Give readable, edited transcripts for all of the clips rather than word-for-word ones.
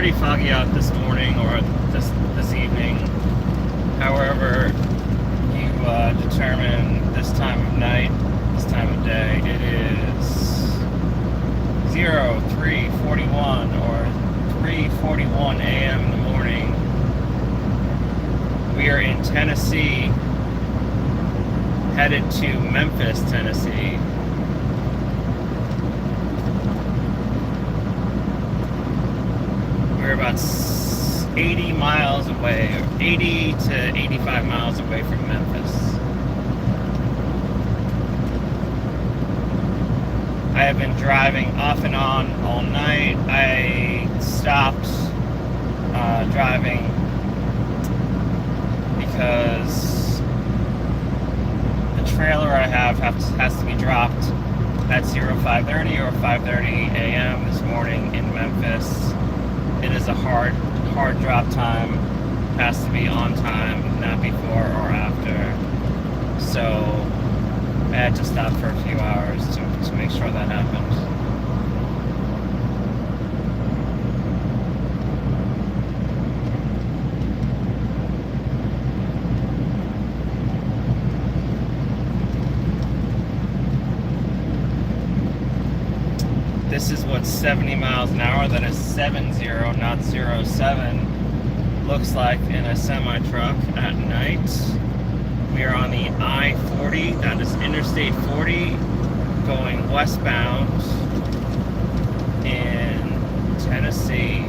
pretty foggy out this morning or this evening. However, you determine this time of night, this time of day. It is 03:41 or 3:41 a.m. in the morning. We are in Tennessee, headed to Memphis, Tennessee. We're about 80 miles away, or 80 to 85 miles away from Memphis. I have been driving off and on all night. I stopped driving because the trailer I have has to be dropped at 05:30 or 5:30 a.m. this morning in Memphis. It is a hard drop time. It has to be on time, not before or after. So I had to stop for a few hours to make sure that happened. This is what 70 miles an hour, that is 70, not 07, looks like in a semi-truck at night. We are on the I-40, that is Interstate 40, going westbound in Tennessee.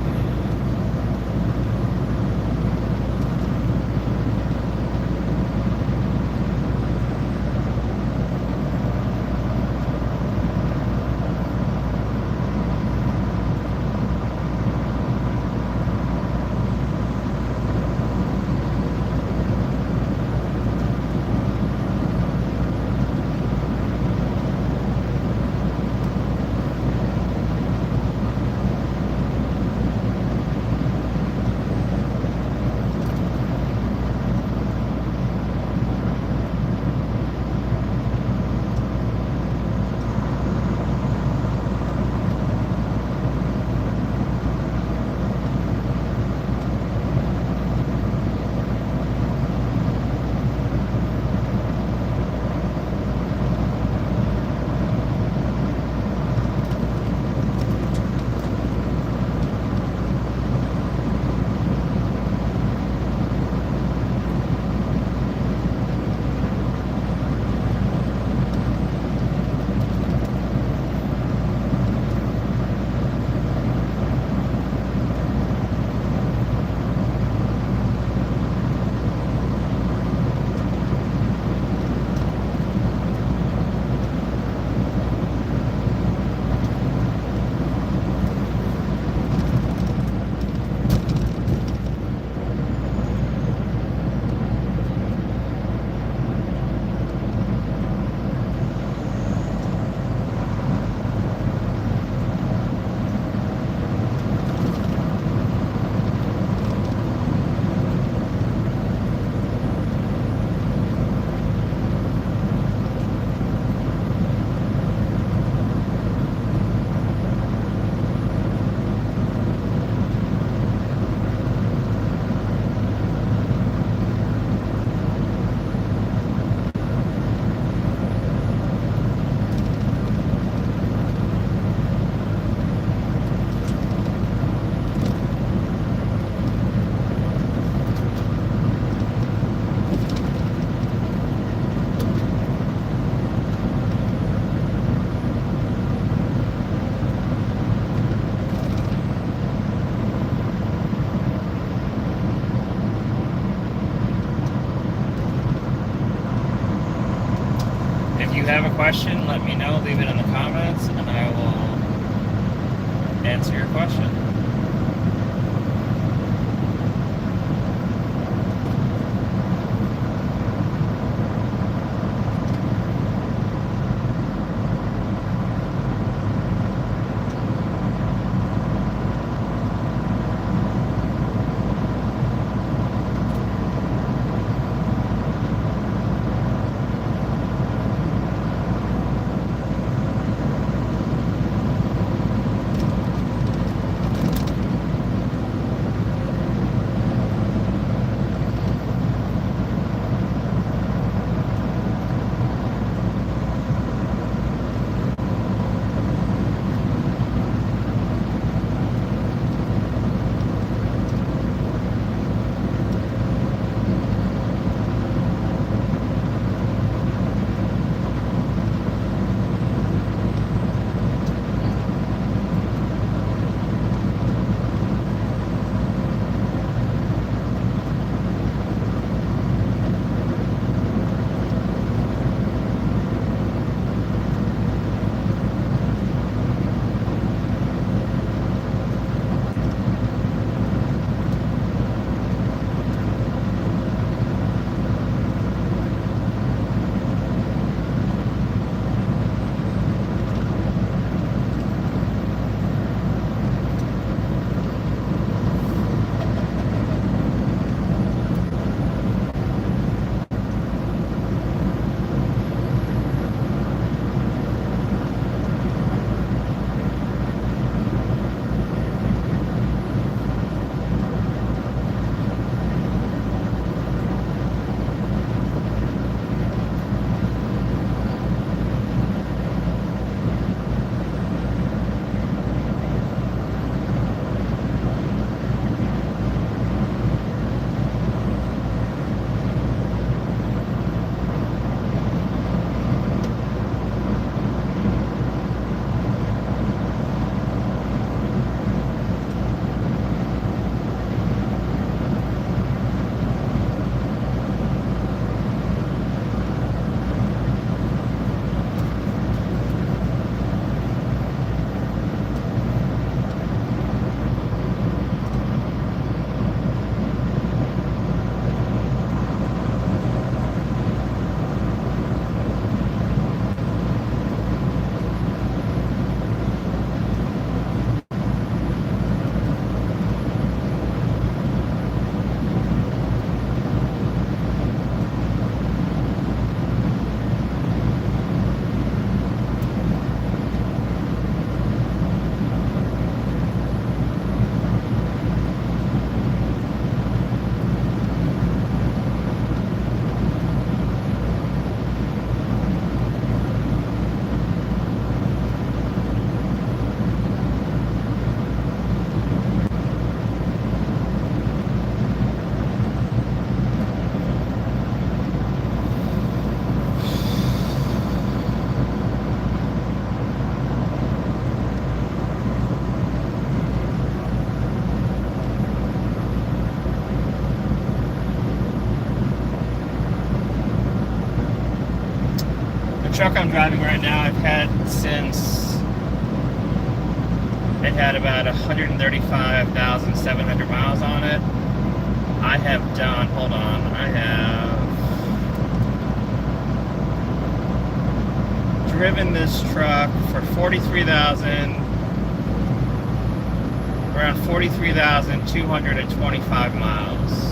Have a question, let me know, leave it in the comments, and I will answer your question. truck I'm driving right now, I've had since it had about 135,700 miles on it. I have done, hold on, I have driven this truck for around 43,225 miles.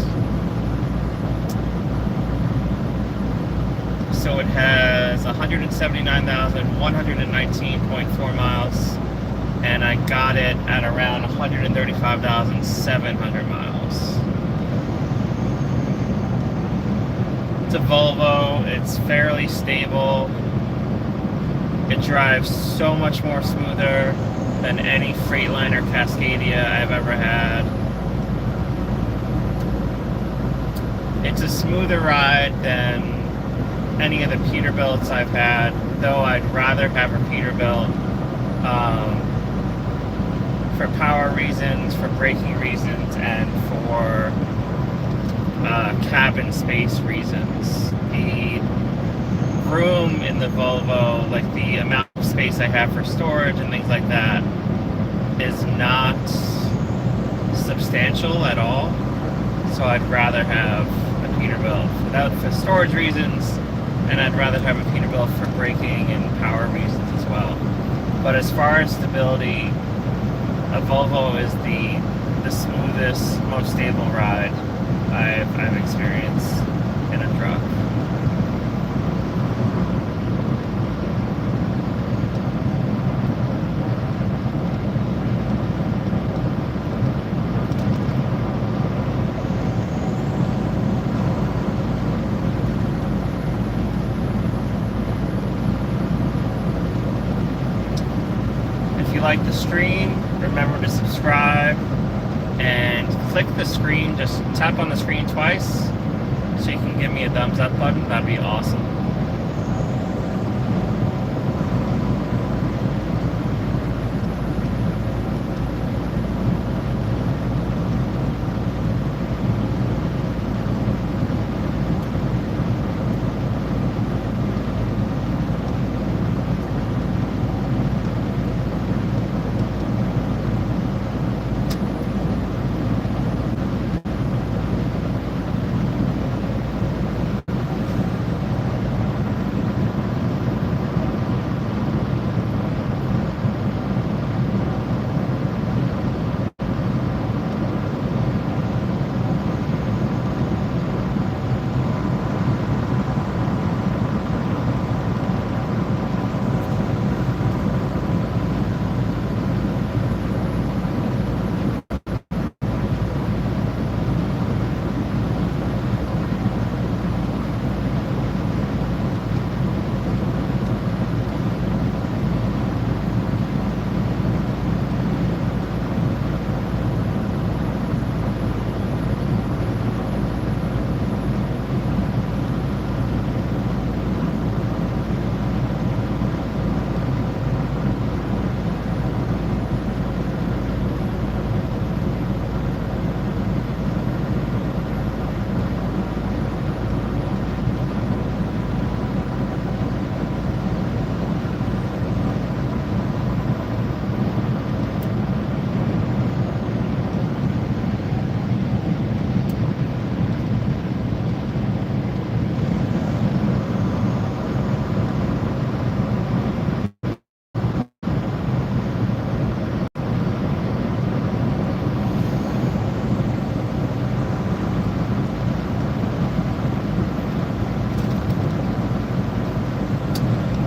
So it has 179,119.4 miles, and I got it at around 135,700 miles. It's a Volvo, it's fairly stable. It drives so much more smoother than any Freightliner Cascadia I've ever had. It's a smoother ride than any of the Peterbilts I've had, though I'd rather have a Peterbilt for power reasons, for braking reasons, and for cabin space reasons. The room in the Volvo, like the amount of space I have for storage and things like that, is not substantial at all. So I'd rather have a Peterbilt for storage reasons, and I'd rather have a Peterbilt for braking and power reasons as well. But as far as stability, a Volvo is the smoothest, most stable ride I've experienced in a truck. If you like the stream, remember to subscribe and click the screen, just tap on the screen twice so you can give me a thumbs up button. That'd be awesome.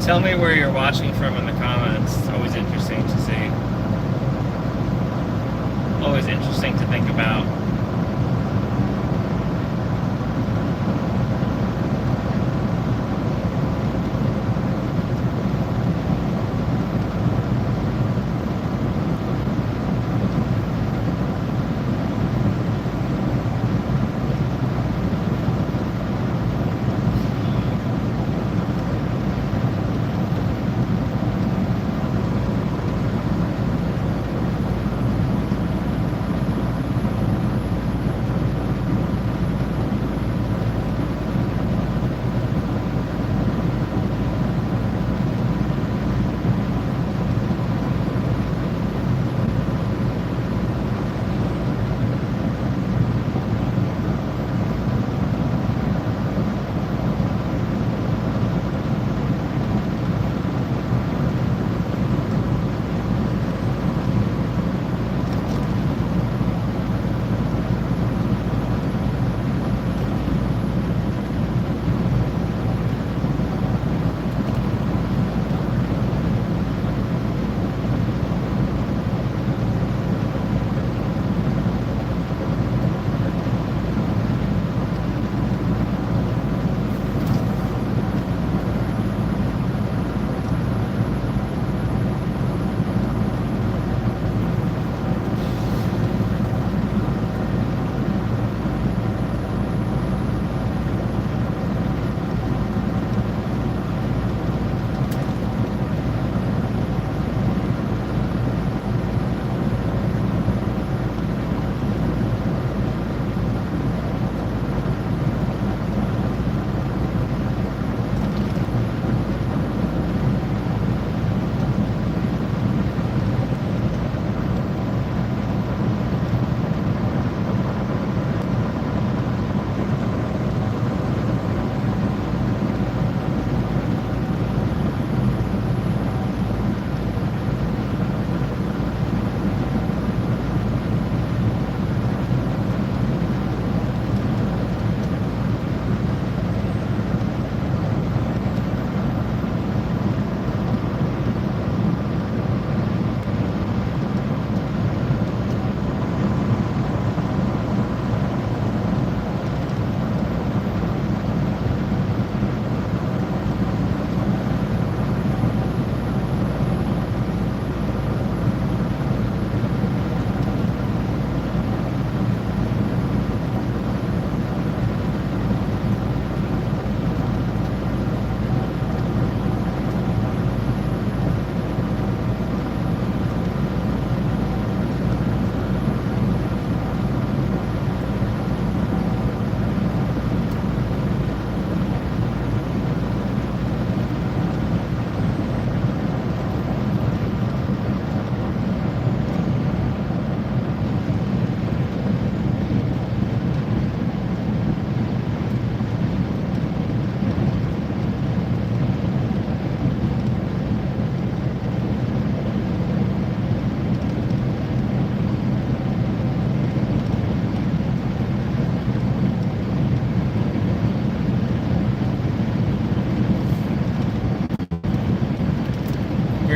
Tell me where you're watching from in the comments. It's always interesting to see. Always interesting to think about.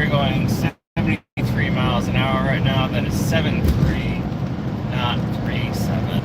we're going 73 miles an hour right now. That is 7.3, not 3.7.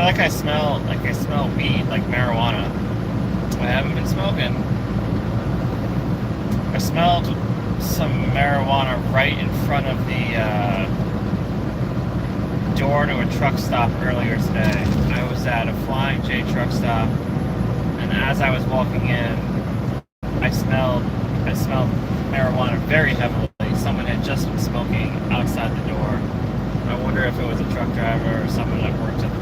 feel like I smell weed, like marijuana. I haven't been smoking. I smelled some marijuana right in front of the door to a truck stop earlier today. I was at a Flying J truck stop, and as I was walking in, I smelled marijuana very heavily. Someone had just been smoking outside the door. I wonder if it was a truck driver or someone that worked at the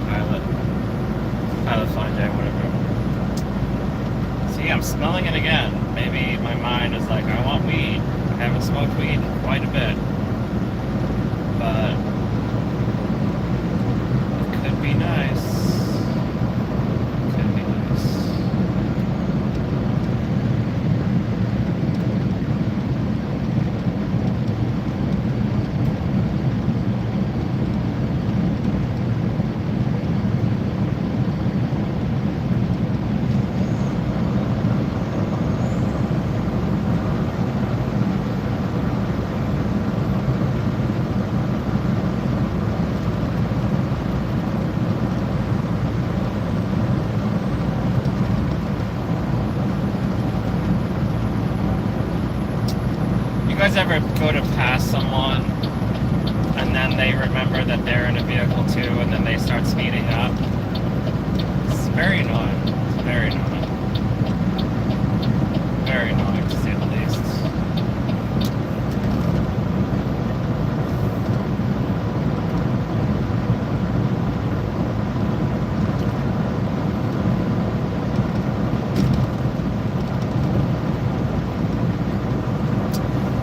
Pilot Flying J, whatever. So yeah, I'm smelling it again. Maybe my mind is like, I want weed. I haven't smoked weed in quite a bit. But it could be nice. Could be nice. You guys ever go to pass someone and then they remember that they're in a vehicle too and then they start speeding up? It's very annoying. It's very annoying. Very annoying to say the least.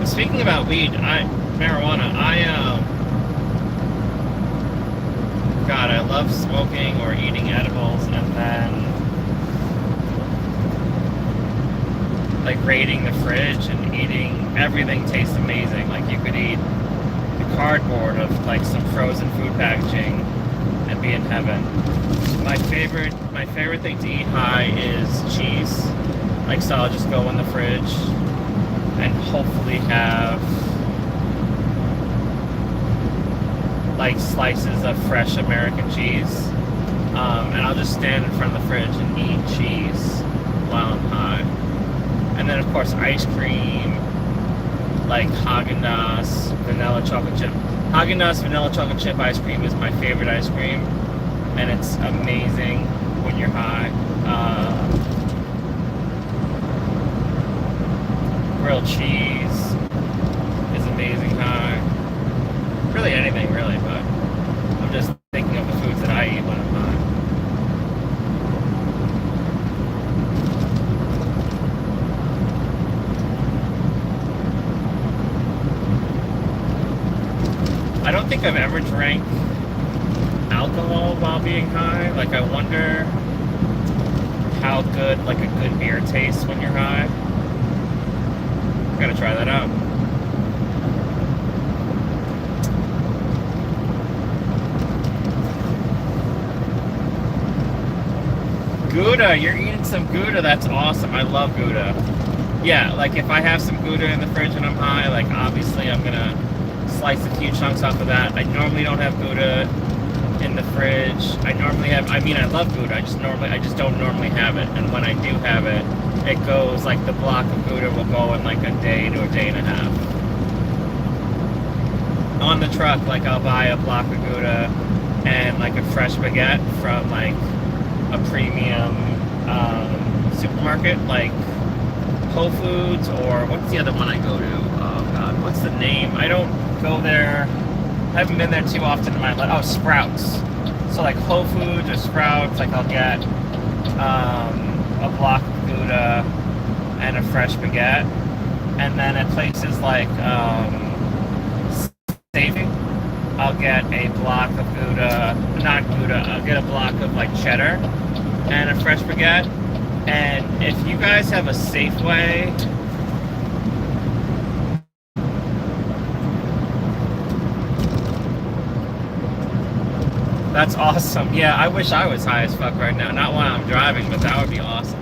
Speaking about weed, marijuana, love smoking or eating edibles, and then like raiding the fridge and eating everything tastes amazing. Like you could eat the cardboard of like some frozen food packaging and be in heaven. My favorite thing to eat high is cheese. Like, so I'll just go in the fridge and hopefully have like slices of fresh American cheese, and I'll just stand in front of the fridge and eat cheese while I'm high. And then of course ice cream, like Haagen-Dazs vanilla chocolate chip. Haagen-Dazs vanilla chocolate chip ice cream is my favorite ice cream, and it's amazing when you're high. Grilled cheese is amazing high. Really anything really, but I'm just thinking of the foods that I eat when I'm high. I don't think I've ever drank alcohol while being high. Like, I wonder how good like a good beer tastes when you're high. Gotta try that out. Gouda, you're eating some Gouda. That's awesome. I love Gouda. Yeah, like if I have some Gouda in the fridge and I'm high, like obviously I'm gonna slice a few chunks off of that. I normally don't have Gouda in the fridge. I love Gouda. I just don't normally have it. And when I do have it, it goes like the block of Gouda will go in like a day to a day and a half. On the truck, like I'll buy a block of Gouda and like a fresh baguette from like a premium supermarket, like Whole Foods, or what's the other one I go to? Oh God, what's the name? I don't go there. I haven't been there too often in my life. Oh, Sprouts. So like Whole Foods or Sprouts, like I'll get a block of Gouda and a fresh baguette. And then at places like Saving, I'll get a block of I'll get a block of like cheddar and a fresh baguette. And if you guys have a Safeway, that's awesome. Yeah, I wish I was high as fuck right now. Not while I'm driving, but that would be awesome.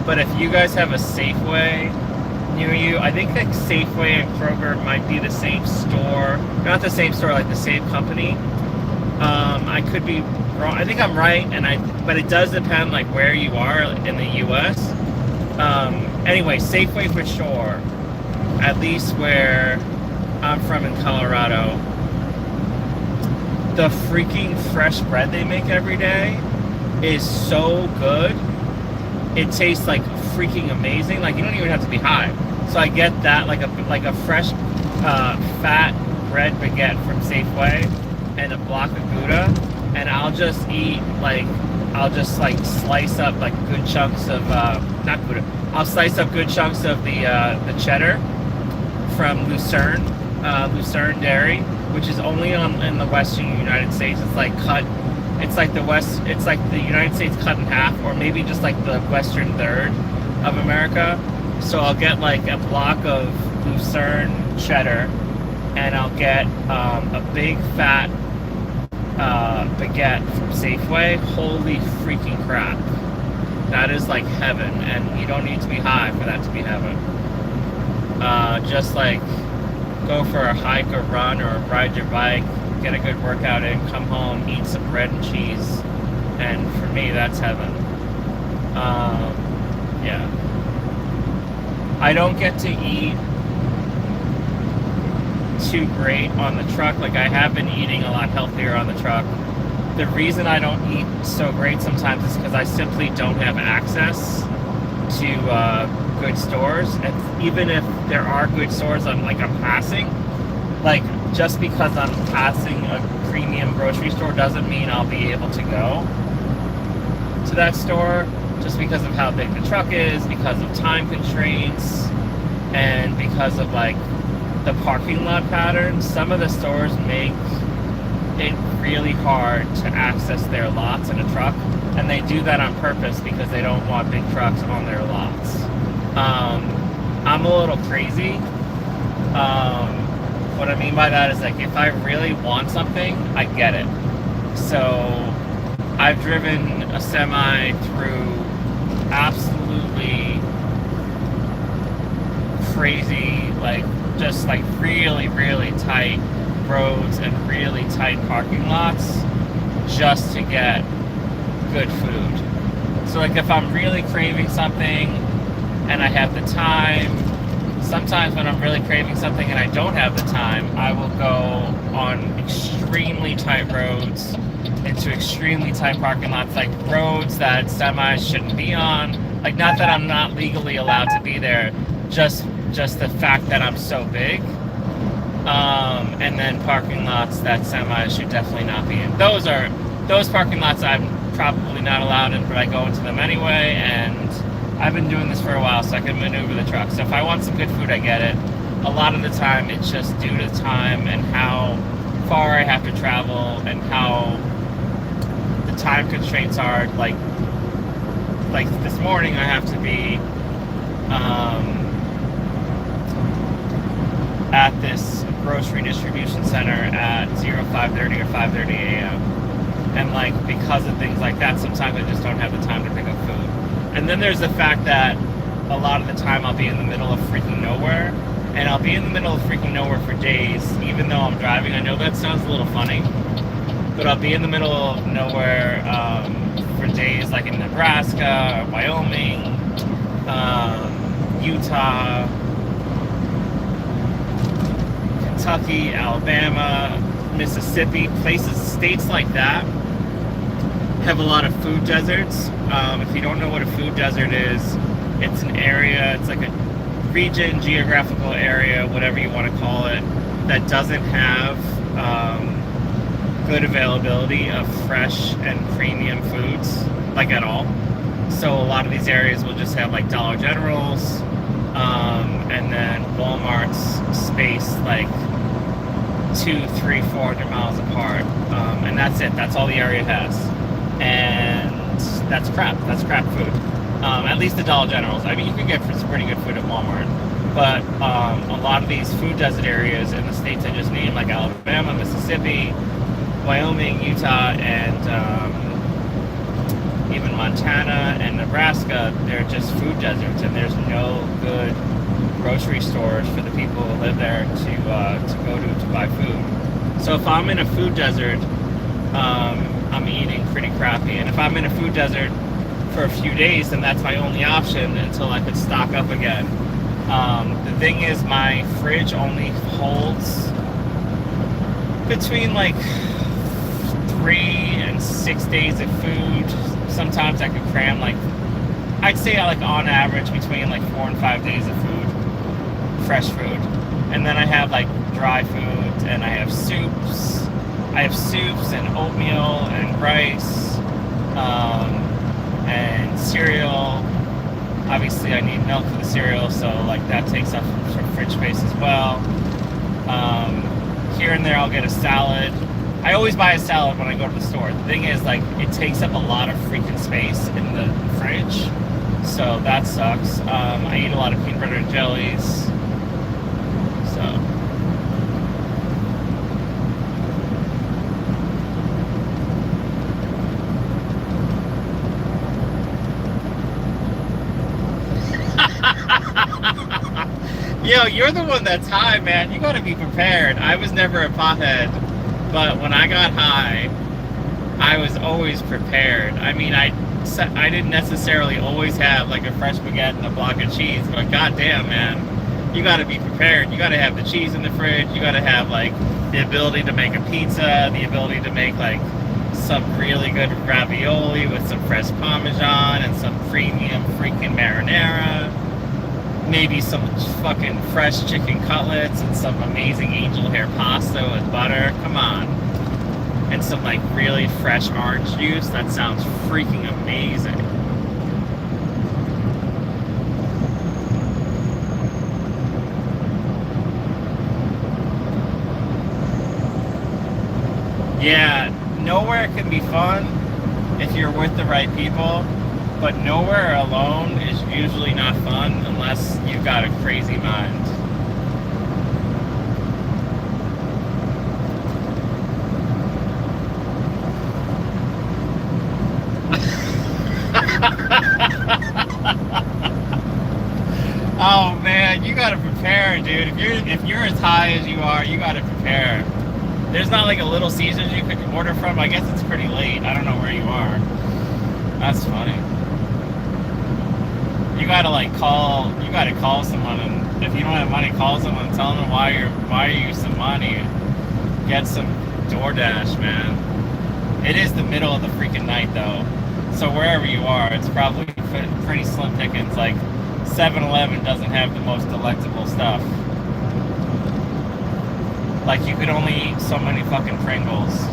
But if you guys have a Safeway near you, I think that Safeway and Kroger might be the same store. Not the same store, like the same company. I could be wrong. I think I'm right, but it does depend like where you are in the U.S. Anyway, Safeway for sure. At least where I'm from in Colorado. The freaking fresh bread they make every day is so good. It tastes like freaking amazing. Like you don't even have to be high. So I get that like a fresh fat bread baguette from Safeway and a block of Gouda, and I'll just slice up like good chunks of not Gouda. I'll slice up good chunks of the cheddar from Lucerne Dairy, which is only in the western United States. It's like the United States cut in half, or maybe just like the western third of America. So I'll get like a block of Lucerne cheddar, and I'll get a big fat baguette from Safeway. Holy freaking crap. That is like heaven, and you don't need to be high for that to be heaven. Just like go for a hike or run or ride your bike, get a good workout in, come home, eat some bread and cheese, and for me that's heaven. Yeah. I don't get to eat too great on the truck. Like I have been eating a lot healthier on the truck. The reason I don't eat so great sometimes is because I simply don't have access to good stores. And even if there are good stores I'm passing, like just because I'm passing a premium grocery store doesn't mean I'll be able to go to that store, just because of how big the truck is, because of time constraints, and because of like the parking lot patterns. Some of the stores make it really hard to access their lots in a truck, and they do that on purpose because they don't want big trucks on their lots. I'm a little crazy. What I mean by that is, like, if I really want something, I get it. So I've driven a semi through absolutely crazy, like, just like really, really tight roads and really tight parking lots just to get good food. So, like, if I'm really craving something and I have the time, sometimes when I'm really craving something and I don't have the time, I will go on extremely tight roads into extremely tight parking lots, like roads that semis shouldn't be on. Like, not that I'm not legally allowed to be there, just the fact that I'm so big. And then parking lots that semis should definitely not be in. Those parking lots I'm probably not allowed in, but I go into them anyway, and I've been doing this for a while, so I can maneuver the truck. So if I want some good food, I get it. A lot of the time, it's just due to time and how far I have to travel and how the time constraints are. Like this morning, I have to be at this grocery distribution center at 5:30 or 5:30 a.m. And, like, because of things like that, sometimes I just don't have the time to pick up food. And then there's the fact that a lot of the time I'll be in the middle of freaking nowhere, and I'll be in the middle of freaking nowhere for days, even though I'm driving. I know that sounds a little funny, but I'll be in the middle of nowhere for days, like in Nebraska, or Wyoming, Utah, Kentucky, Alabama, Mississippi, states like that have a lot of food deserts. If you don't know what a food desert is, it's an area, it's like a region, geographical area, whatever you want to call it, that doesn't have good availability of fresh and premium foods, like, at all. So a lot of these areas will just have, like, Dollar Generals, and then Walmart's spaced like 200, 300, 400 miles apart, and that's it. That's all the area has, and that's crap. That's crap food. At least the Dollar Generals. I mean, you can get some pretty good food at Walmart, but a lot of these food desert areas in the states I just named, like Alabama, Mississippi, Wyoming, Utah, and even Montana and Nebraska, they're just food deserts, and there's no good grocery stores for the people who live there to go to buy food. So if I'm in a food desert, I'm eating pretty crappy. And if I'm in a food desert for a few days, then that's my only option until I could stock up again. The thing is, my fridge only holds between like 3 and 6 days of food. Sometimes I could cram, like, I'd say like on average between like 4 and 5 days of food, fresh food. And then I have like dry foods, and I have soups. I have soups and oatmeal and rice, and cereal. Obviously I need milk for the cereal, so like that takes up some fridge space as well. Here and there I'll get a salad. I always buy a salad when I go to the store. The thing is, like, it takes up a lot of freaking space in the fridge, so that sucks. I eat a lot of peanut butter and jellies, so. Yo, you're the one that's high, man. You gotta be prepared. I was never a pothead, but when I got high, I was always prepared. I mean, I didn't necessarily always have like a fresh baguette and a block of cheese, but goddamn, man, you gotta be prepared. You gotta have the cheese in the fridge. You gotta have like the ability to make a pizza, the ability to make like some really good ravioli with some fresh Parmesan and some premium freaking marinara. Maybe some fucking fresh chicken cutlets and some amazing angel hair pasta with butter. Come on. And some like really fresh orange juice. That sounds freaking amazing. Yeah, nowhere can be fun if you're with the right people, but nowhere alone is usually not fun unless you've got a crazy mind. Oh man, you gotta prepare, dude. If you're as high as you are, you gotta prepare. There's not like a Little Caesars you could order from. I guess it's pretty late. I don't know where you are. That's funny. You gotta like call. You gotta call someone, and if you don't have money, call someone. And tell them why you use some money. Get some DoorDash, man. It is the middle of the freaking night though, so wherever you are, it's probably pretty slim pickings. Like 7-Eleven doesn't have the most delectable stuff. Like you could only eat so many fucking Pringles.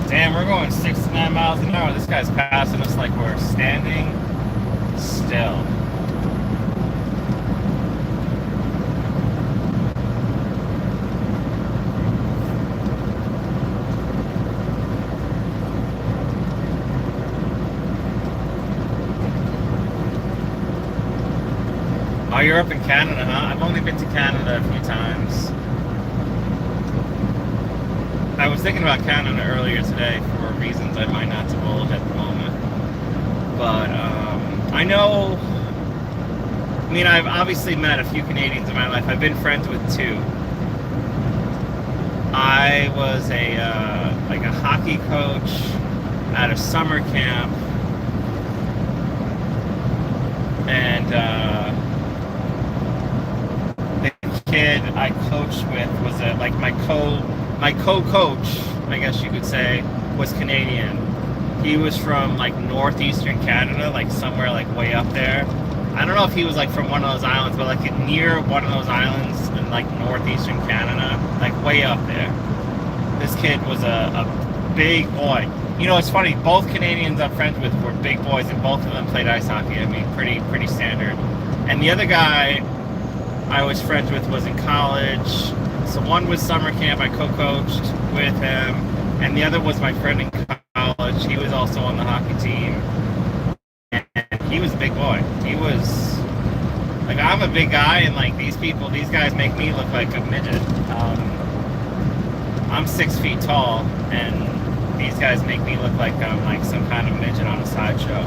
Damn, we're going 69 miles an hour. This guy's passing us like we're standing still. Oh, you're up in Canada, huh? I've only been to Canada a few times. I was thinking about Canada earlier today for reasons I might not divulge at the moment. But I know, I mean, I've obviously met a few Canadians in my life. I've been friends with two. I was a hockey coach at a summer camp, and the kid I coached with was my co-coach, I guess you could say, was Canadian. He was from like northeastern Canada, like somewhere like way up there. I don't know if he was like from one of those islands, but like near one of those islands in like northeastern Canada, like way up there. This kid was a big boy. You know, it's funny, both Canadians I'm friends with were big boys, and both of them played ice hockey. I mean, pretty standard. And the other guy I was friends with was in college. So one was summer camp, I co-coached with him, and the other was my friend in college. He was also on the hockey team, and he was a big boy. He was, like, I'm a big guy, and like these guys make me look like a midget. I'm 6 feet tall, and these guys make me look like I'm like some kind of midget on a sideshow.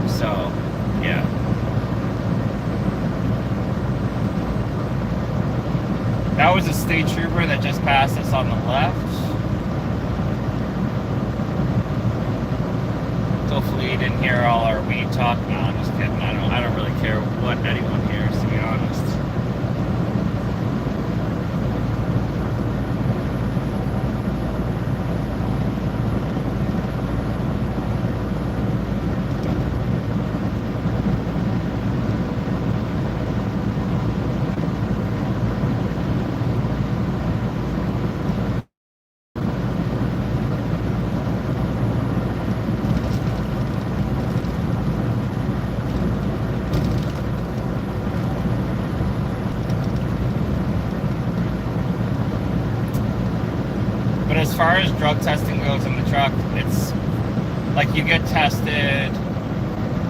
So, yeah. That was a state trooper that just passed us on the left. Hopefully you didn't hear all our weed talk. No, I'm just kidding. I don't really care what anyone hears, to be honest. As far as drug testing goes in the truck, it's like you get tested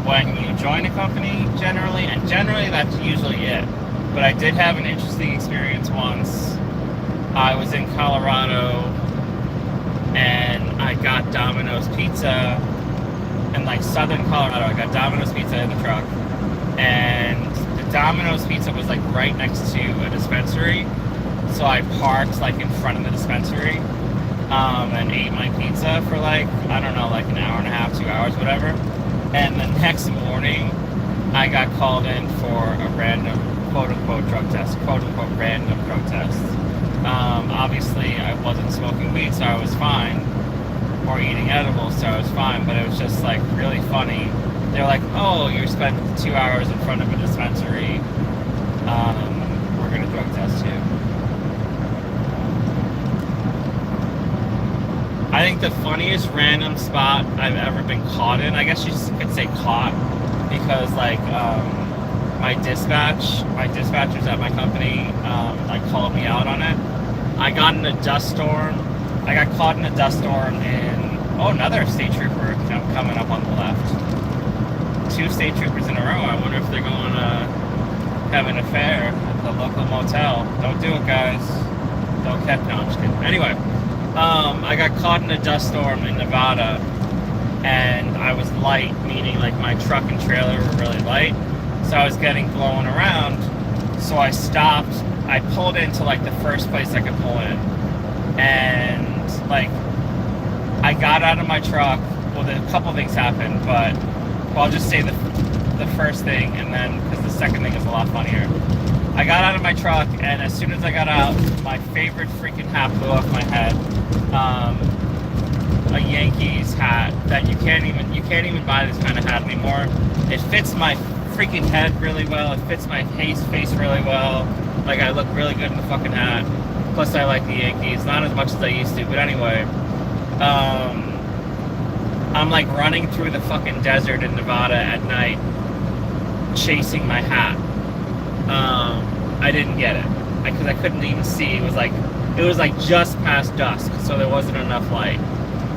when you join a company generally, and generally that's usually it. But I did have an interesting experience once. I was in Colorado and I got Domino's pizza in like southern Colorado. I got Domino's pizza in the truck, and the Domino's pizza was like right next to a dispensary. So I parked like in front of the dispensary. And ate my pizza for like, I don't know, like an hour and a half, 2 hours, whatever. And the next morning, I got called in for a random, quote-unquote, drug test, quote-unquote, random drug test. Obviously, I wasn't smoking weed, so I was fine, or eating edibles, so I was fine. But it was just like really funny. They're like, "Oh, you spent 2 hours in front of a dispensary. We're gonna drug test you." I think the funniest random spot I've ever been caught in, I guess you could say caught, because like my dispatchers at my company, like called me out on it. I got in a dust storm. I got caught in a dust storm in, another state trooper coming up on the left. 2 state troopers in a row. I wonder if they're going to have an affair at the local motel. Don't do it, guys. Don't catch. No, I'm just kidding. Anyway, I got caught in a dust storm in Nevada, and I was light, meaning like my truck and trailer were really light, so I was getting blown around. So I stopped. I pulled into like the first place I could pull in, and like I got out of my truck. Well, a couple things happened, but I'll just say the first thing, and then because the second thing is a lot funnier. I got out of my truck, and as soon as I got out, my favorite freaking hat blew off my head. A Yankees hat that you can't even buy this kind of hat anymore. It fits my freaking head really well. It fits my face really well. Like, I look really good in the fucking hat. Plus, I like the Yankees, not as much as I used to, but anyway. I'm like running through the fucking desert in Nevada at night, chasing my hat. I didn't get it because I couldn't even see. It was like just past dusk, so there wasn't enough light.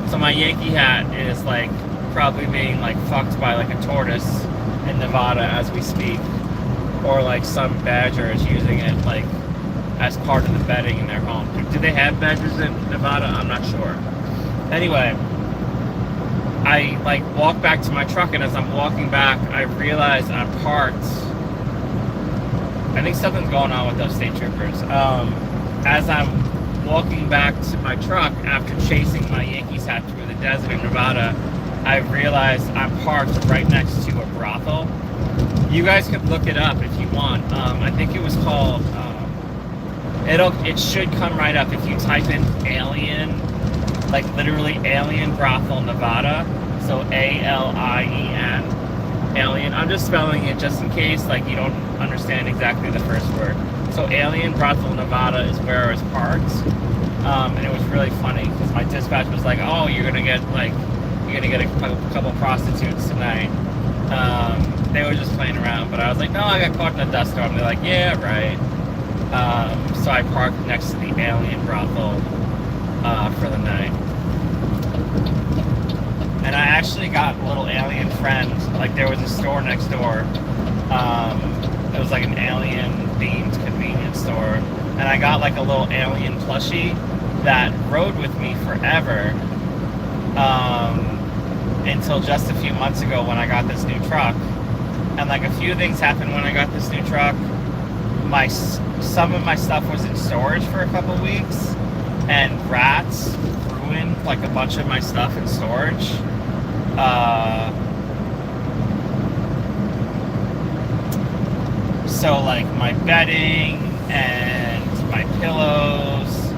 So my Yankee hat is like probably being like fucked by like a tortoise in Nevada as we speak, or like some badger is using it like as part of the bedding in their home. Do they have badgers in Nevada? I'm not sure. Anyway, I like walk back to my truck, and as I'm walking back, I realize I'm parked. I think something's going on with those state troopers. As I'm walking back to my truck after chasing my Yankees hat through the desert in Nevada, I realized I'm parked right next to a brothel. You guys could look it up if you want. I think it was called, it should come right up if you type in alien, like literally alien brothel Nevada. So A-L-I-E-N, alien. I'm just spelling it just in case like you don't understand exactly the first word. So alien brothel Nevada is where I was parked. And it was really funny because my dispatch was like, "Oh, you're gonna get a couple prostitutes tonight." They were just playing around, but I was like, "No, I got caught in a dust storm." They're like, "Yeah, right." So I parked next to the alien brothel for the night. And I actually got a little alien friend. Like, there was a store next door. It was like an alien-themed convenience store. And I got like a little alien plushie that rode with me forever until just a few months ago when I got this new truck. And like a few things happened when I got this new truck. Some of my stuff was in storage for a couple weeks, and rats ruined like a bunch of my stuff in storage. So like my bedding and my pillows,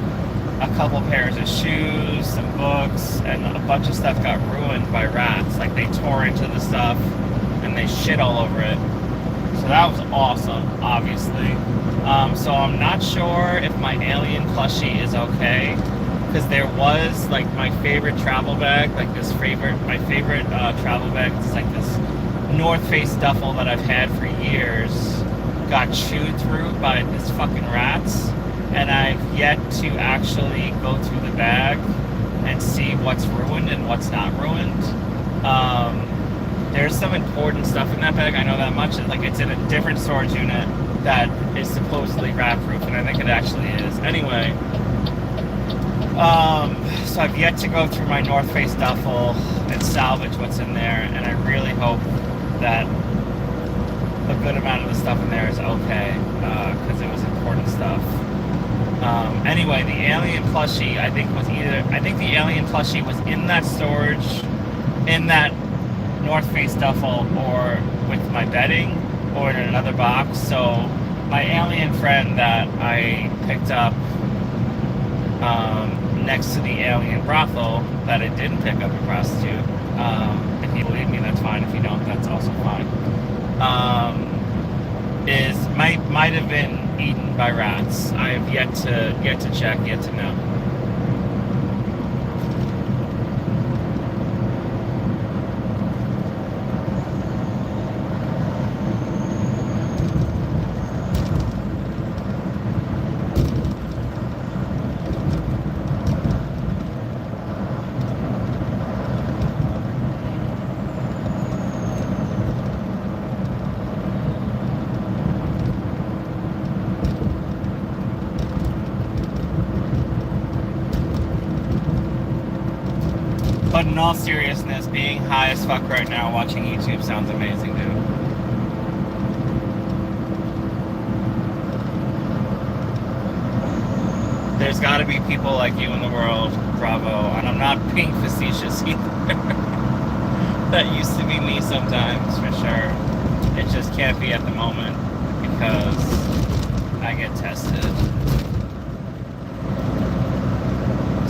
a couple pairs of shoes, some books, and a bunch of stuff got ruined by rats. Like, they tore into the stuff and they shit all over it. So that was awesome, obviously. So I'm not sure if my alien plushie is okay, because there was like my favorite travel bag, like my favorite travel bag is like this North Face duffel that I've had for years, got chewed through by these fucking rats, and I've yet to actually go through the bag and see what's ruined and what's not ruined. There's some important stuff in that bag, I know that much. Like, it's in a different storage unit that is supposedly rat-proof, and I think it actually is. Anyway, so I've yet to go through my North Face duffel and salvage what's in there, and I really hope that a good amount of the stuff in there is okay, because it was important stuff. Anyway, the alien plushie, I think the alien plushie was in that storage, in that North Face duffel, or with my bedding, or in another box. So my alien friend that I picked up next to the alien brothel that I didn't pick up a prostitute. If you believe me, that's fine. If you don't, that's also fine. Is might have been eaten by rats. I have yet to check, yet to know. But in all seriousness, being high as fuck right now watching YouTube sounds amazing, dude. There's got to be people like you in the world, bravo. And I'm not being facetious either. That used to be me sometimes, for sure. It just can't be at the moment because I get tested.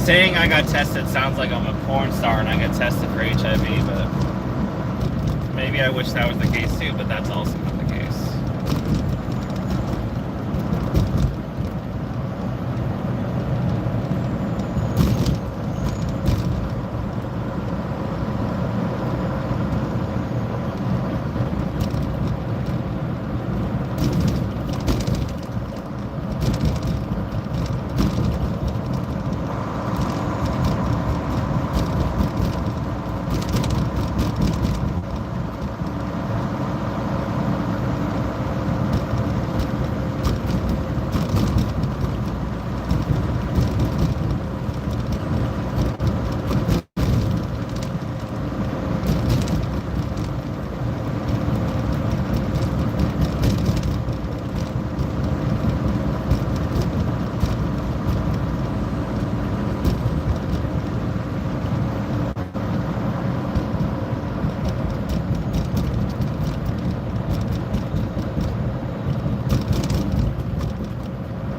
Saying I got tested sounds like I'm a porn star and I get tested for HIV, but maybe I wish that was the case too, but that's also not the case.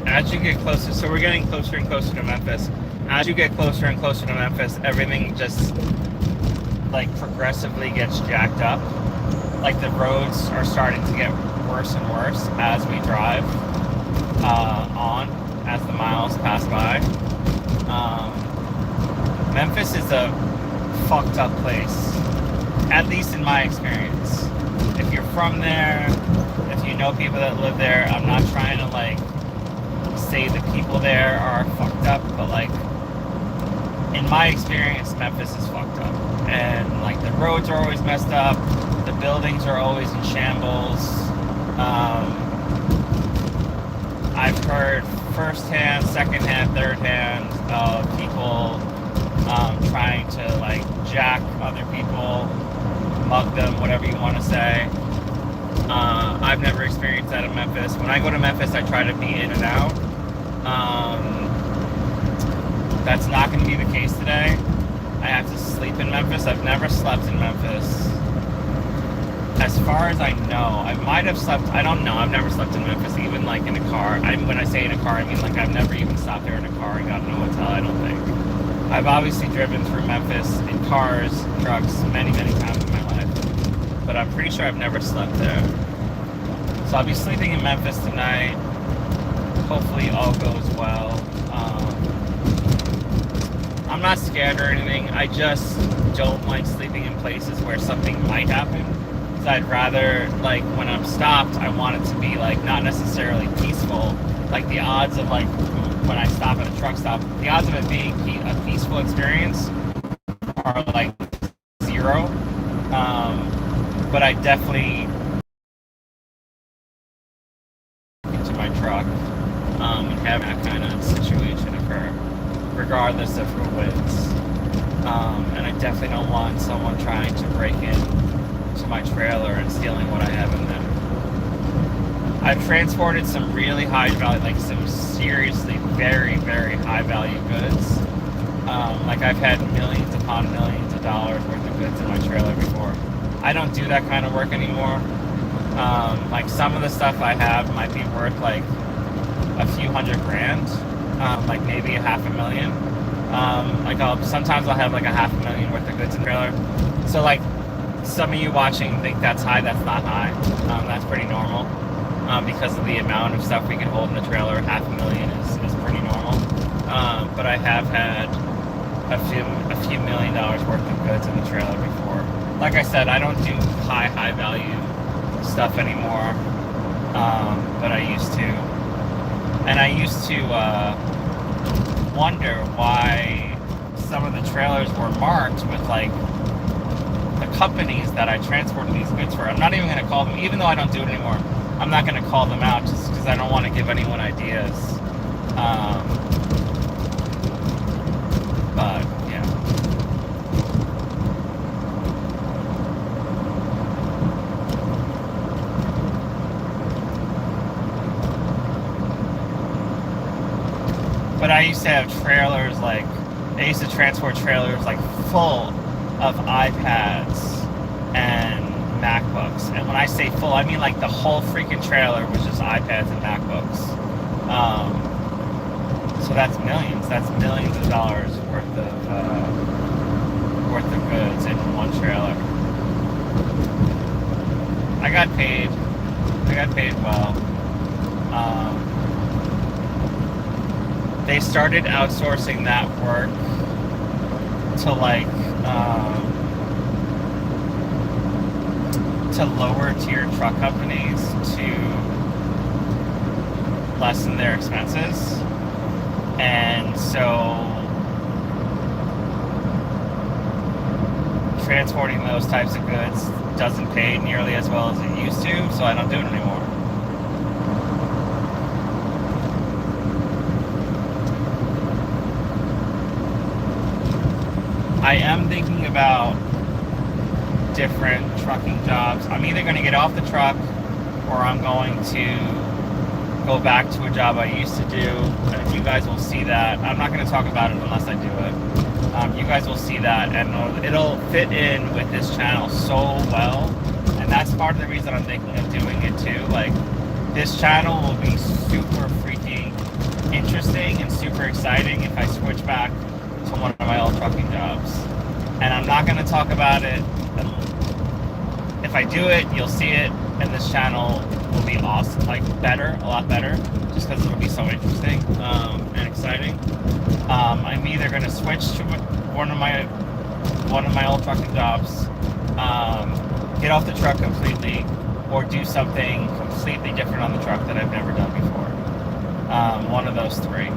As you get closer, so we're getting closer and closer to Memphis. As you get closer and closer to Memphis, everything just like progressively gets jacked up. Like the roads are starting to get worse and worse as we drive on, as the miles pass by. Memphis is a fucked up place, at least in my experience. If you're from there, if you know people that live there, I'm not trying to like say the people there are fucked up, but like in my experience, Memphis is fucked up, and like the roads are always messed up, the buildings are always in shambles. I've heard firsthand, secondhand, thirdhand of people trying to like jack other people, mug them, whatever you want to say. I've never experienced that in Memphis. When I go to Memphis, I try to be in and out. That's not going to be the case today. I have to sleep in Memphis. I've never slept in Memphis. As far as I know, I might have slept, I don't know, I've never slept in Memphis, even like in a car. When I say in a car, I mean like I've never even stopped there in a car and gotten a hotel, I don't think. I've obviously driven through Memphis in cars, trucks, many, many times in my life. But I'm pretty sure I've never slept there. So I'll be sleeping in Memphis tonight. Hopefully all goes well. I'm not scared or anything. I just don't like sleeping in places where something might happen. So I'd rather, like, when I'm stopped, I want it to be, like, not necessarily peaceful. Like, the odds of, like, when I stop at a truck stop, the odds of it being a peaceful experience are, like, zero. But I definitely into my truck and have that kind of situation occur, regardless of who wins. And I definitely don't want someone trying to break in to my trailer and stealing what I have in there. I've transported some really high value, like some seriously very, very high value goods. Like I've had millions upon millions of dollars worth of goods in my trailer before. I don't do that kind of work anymore. Like some of the stuff I have might be worth like a few $100,000, like maybe $500,000. Sometimes I'll have like a $500,000 worth of goods in the trailer. So like some of you watching think that's high. That's not high. That's pretty normal because of the amount of stuff we can hold in the trailer. $500,000 is pretty normal. But I have had a few $1,000,000 worth of goods in the trailer before. Like I said, I don't do high value stuff anymore. But I used to, and I used to wonder why some of the trailers were marked with like the companies that I transported these goods for. I'm not even going to call them, even though I don't do it anymore. I'm not going to call them out just because I don't want to give anyone ideas. But yeah. But I used to have trailers like, I used to transport trailers like full of iPads and MacBooks. And when I say full, I mean like the whole freaking trailer was just iPads and MacBooks. So that's millions. That's millions of dollars worth of goods in one trailer. I got paid well. They started outsourcing that work to like to lower tier truck companies to lessen their expenses, and so transporting those types of goods doesn't pay nearly as well as it used to, so I don't do it anymore. I am thinking about different trucking jobs. I'm either going to get off the truck or I'm going to go back to a job I used to do. And you guys will see that. I'm not going to talk about it unless I do it. You guys will see that, and it'll fit in with this channel so well. And that's part of the reason I'm thinking of doing it too. Like, this channel will be super freaking interesting and super exciting if I switch back to one of my old trucking jobs. And I'm not going to talk about it. If I do it, you'll see it, and this channel will be awesome, like better, a lot better, just because it'll be so interesting and exciting. I'm either going to switch to one of my old trucking jobs, get off the truck completely, or do something completely different on the truck that I've never done before. One of those three.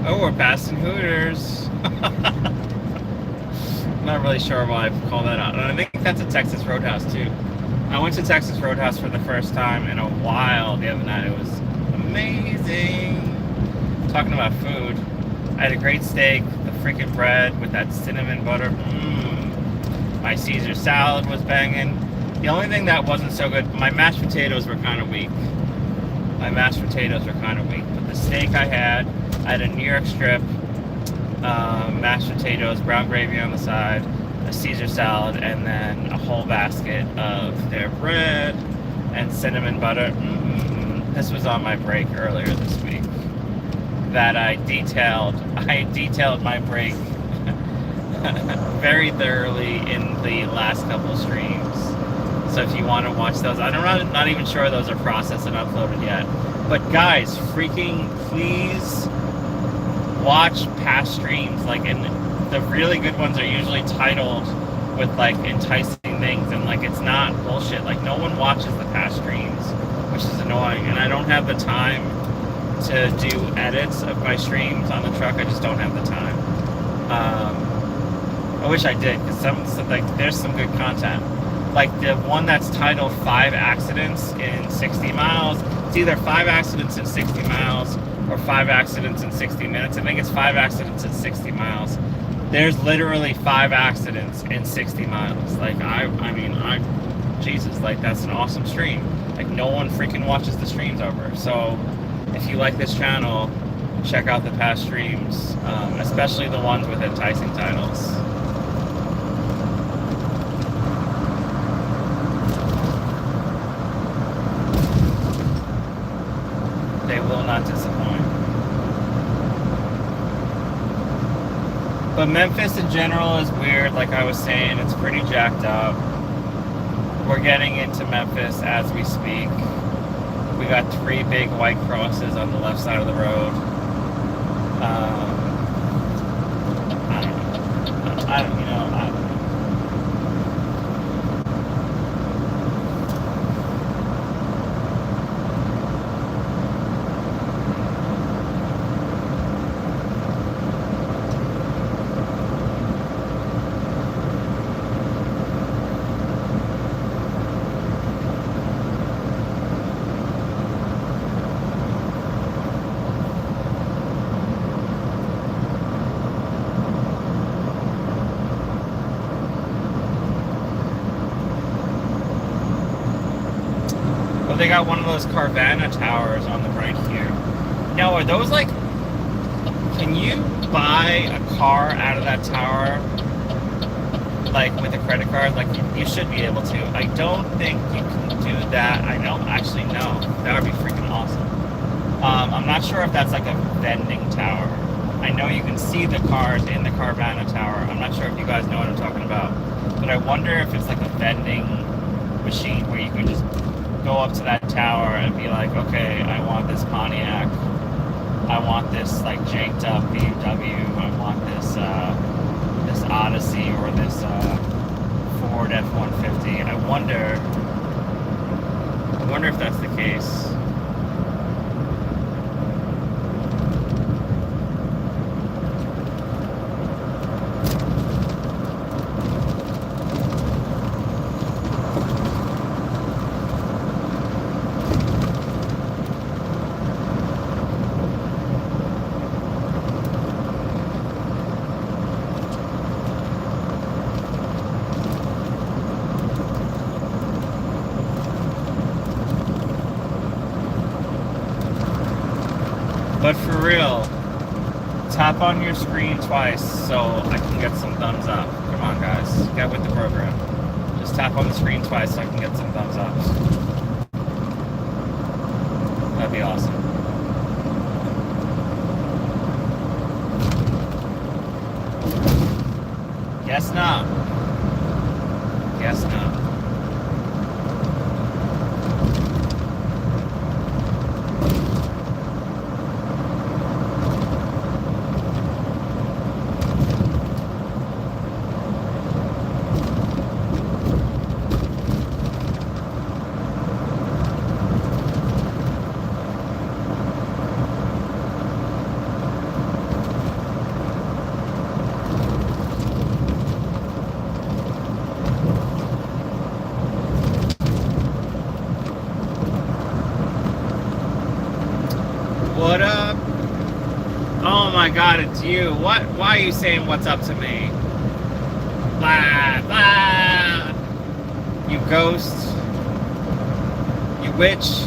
Oh, we're passing Hooters. I'm not really sure why I call that out. And I think that's a Texas Roadhouse too. I went to Texas Roadhouse for the first time in a while the other night. It was amazing. Talking about food, I had a great steak, the freaking bread with that cinnamon butter. My Caesar salad was banging. The only thing that wasn't so good, my mashed potatoes were kind of weak. But the steak I had a New York strip, mashed potatoes, brown gravy on the side, a Caesar salad, and then a whole basket of their bread and cinnamon butter. This was on my break earlier this week that I detailed my break very thoroughly in the last couple of streams. So if you want to watch those, I'm not even sure those are processed and uploaded yet. But guys, freaking please watch past streams. Like, and the really good ones are usually titled with like enticing things, and like it's not bullshit. Like, no one watches the past streams, which is annoying. And I don't have the time to do edits of my streams on the truck. I just don't have the time. I wish I did, because there's some good content. Like the one that's titled 5 accidents in 60 miles. It's either 5 accidents in 60 miles or 5 accidents in 60 minutes. I think it's 5 accidents in 60 miles. There's literally 5 accidents in 60 miles. Like, Jesus, like, that's an awesome stream. Like, no one freaking watches the streams over. So if you like this channel, check out the past streams, especially the ones with enticing titles. They will not disappoint. But Memphis in general is weird, like I was saying. It's pretty jacked up. We're getting into Memphis as we speak. We got 3 big white crosses on the left side of the road. I don't know. They got one of those Carvana towers on the right here. Now, are those like, can you buy a car out of that tower, like with a credit card? Like, you should be able to. I don't think you can do that. I don't actually know. That would be freaking awesome. I'm not sure if that's like a vending tower. I know you can see the cars in the Carvana tower. I'm not sure if you guys know what I'm talking about. But I wonder if it's like a vending machine where you can just go up to that tower and be like, okay, I want this Pontiac, I want this like janked up BMW, I want this this Odyssey or this Ford F-150. I wonder if that's the case. But for real, tap on your screen twice so I can get some thumbs up. Come on, guys, get with the program. Just tap on the screen twice so I can get some thumbs up. That'd be awesome. Guess not. Guess not. What up? Oh my god, it's you. What? Why are you saying what's up to me? Blah, blah. You ghost. You witch.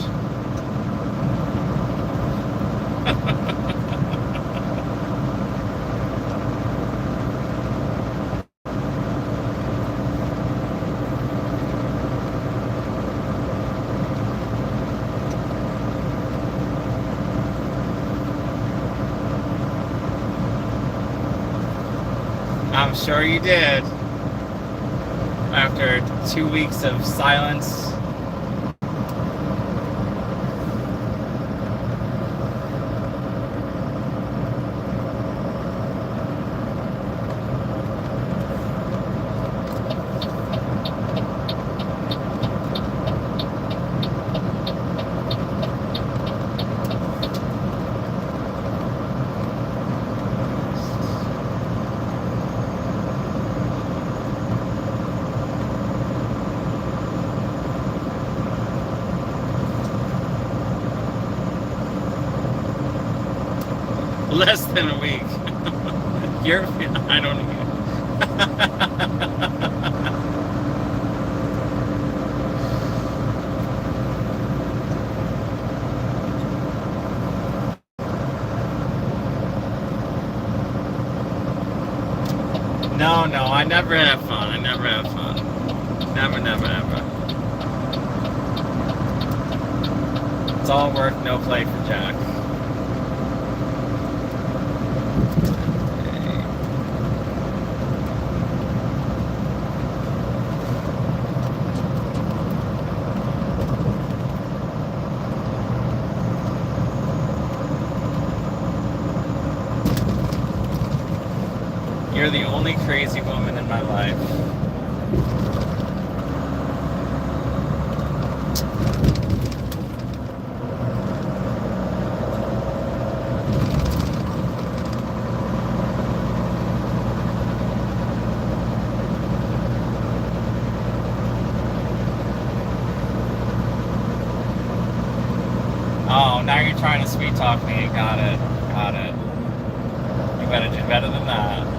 I'm sure you did. After 2 weeks of silence. Less than a week. You're, I don't know. No, I never have fun. I never have fun. Never, never, ever. It's all work, no play for Jack. You're the only crazy woman in my life. Oh, now you're trying to sweet talk me. Got it. Got it. You better do better than that.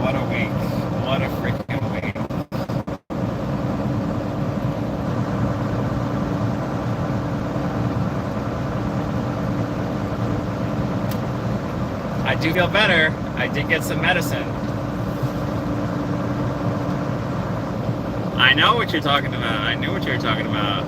What a week. What a freaking week. I do feel better. I did get some medicine. I know what you're talking about. I knew what you were talking about.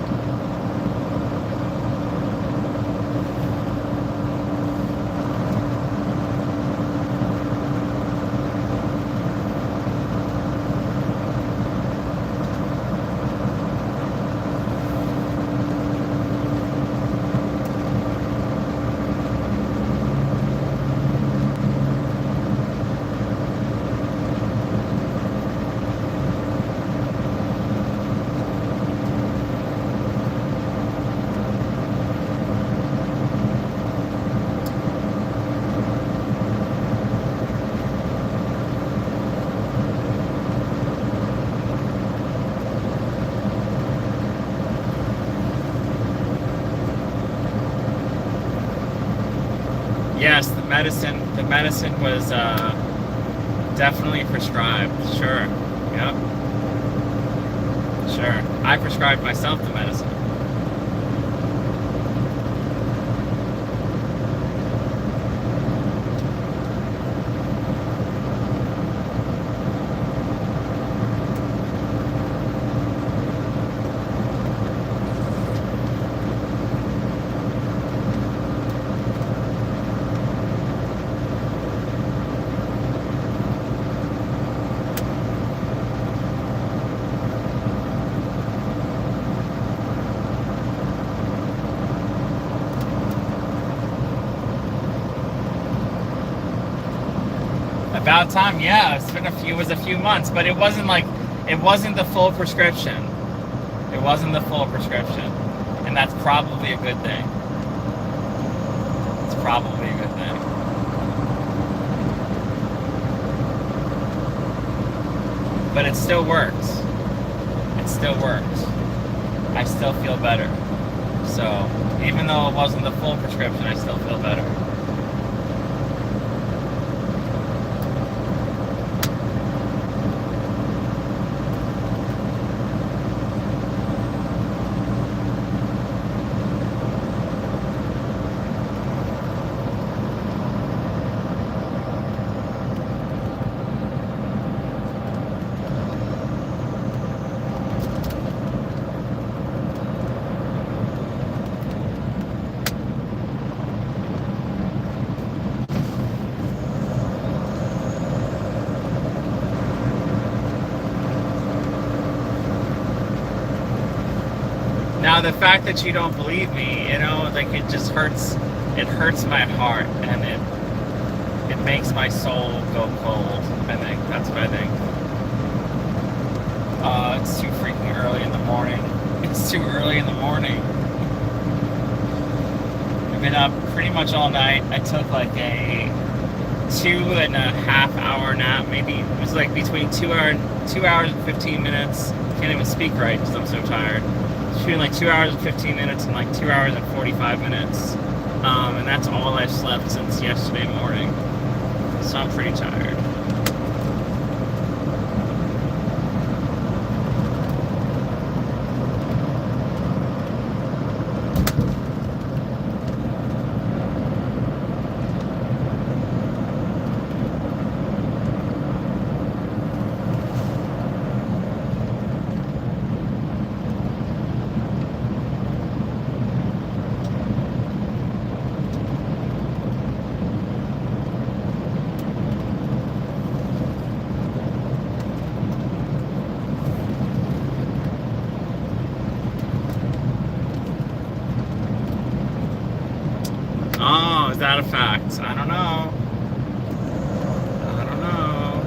Yes, the medicine was definitely prescribed. Sure. Yep. Sure. I prescribed myself the medicine. About time, yeah. It was a few months, but it wasn't the full prescription. It wasn't the full prescription, and that's probably a good thing. It's probably a good thing. But it still works. It still works. I still feel better. So, even though it wasn't the full prescription, I still feel better. Now, the fact that you don't believe me, you know, like, it just hurts. It hurts my heart, and it makes my soul go cold. I think that's what I think. It's too freaking early in the morning. It's too early in the morning. I've been up pretty much all night. I took like a 2.5 hour nap. Maybe it was like between 2 hours and 15 minutes. Can't even speak right because I'm so tired. Between like 2 hours and 15 minutes and like 2 hours and 45 minutes. And that's all I've slept since yesterday morning. So I'm pretty tired. Oh, is that a fact? I don't know. I don't know.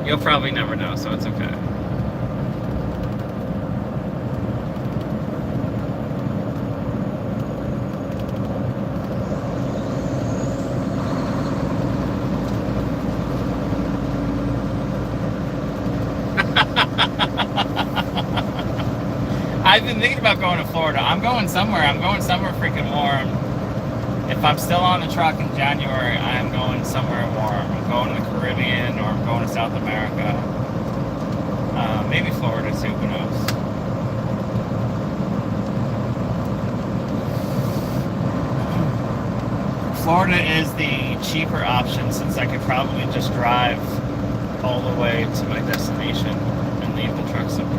You'll probably never know, so it's okay. I've been thinking about going to Florida. I'm going somewhere. I'm going somewhere freaking warm. If I'm still on the truck in January, I'm going somewhere warm. I'm going to the Caribbean, or I'm going to South America. Maybe Florida too, who knows? Florida is the cheaper option, since I could probably just drive all the way to my destination and leave the truck somewhere.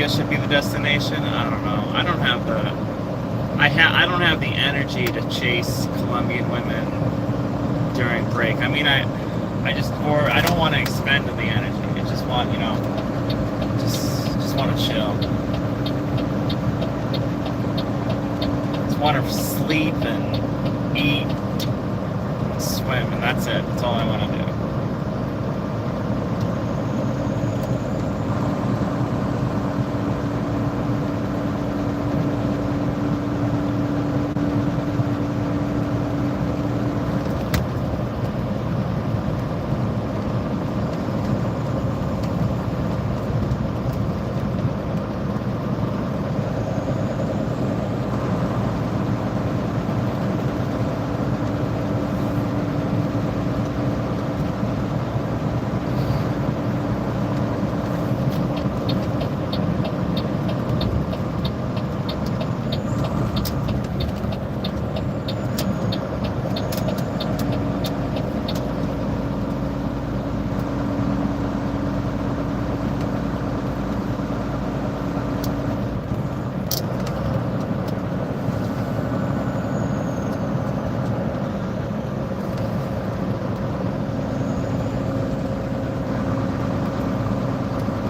Should be the destination. I don't know. I don't have the energy to chase Colombian women during break. I mean, I don't want to expend the energy. I just want, you know, just want to chill. Just want to sleep and eat and swim, and that's it. That's all I want to do.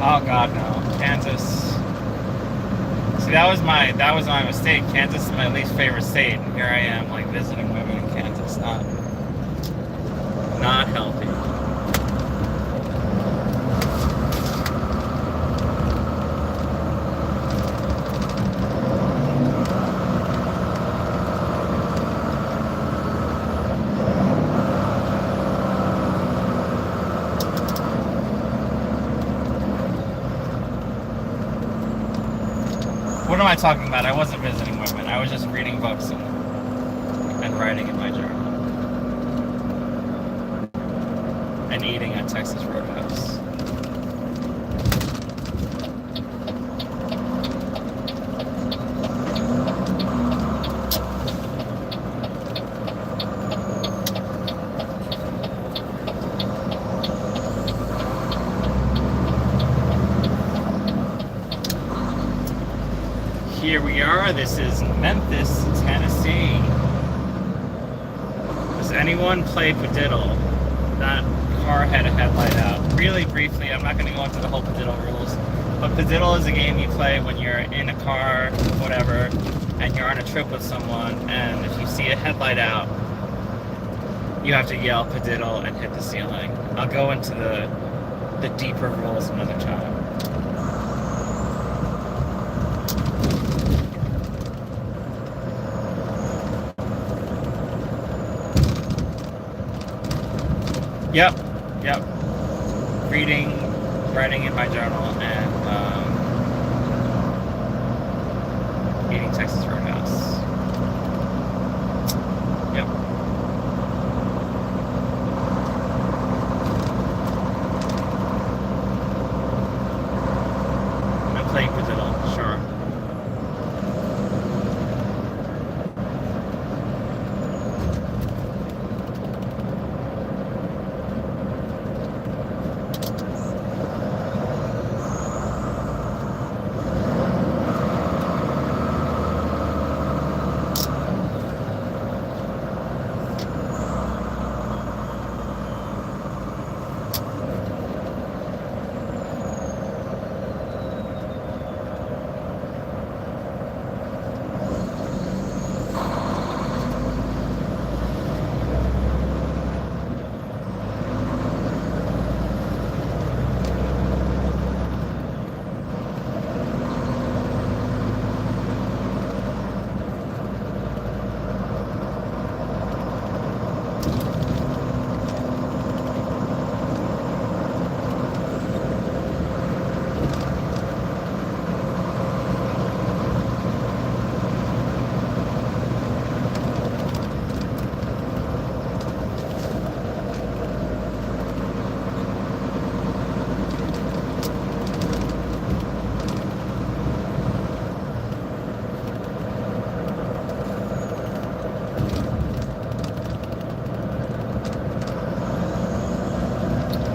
Oh God, no. Kansas. See, that was my mistake. Kansas is my least favorite state, and here I am, like visiting women in Kansas. Not healthy. What am I talking about? I wasn't visiting women. I was just reading books and writing in my journal. And eating at Texas Roadhouse. Here we are. This is Memphis, Tennessee. Does anyone play Padiddle? That car had a headlight out. Really briefly, I'm not going to go into the whole Padiddle rules, but Padiddle is a game you play when you're in a car, whatever, and you're on a trip with someone, and if you see a headlight out, you have to yell Padiddle and hit the ceiling. I'll go into the deeper rules another time. Yep. Reading, writing in my journal, and eating Texas Roadhouse. Yep. I'm playing Padiddle, sure.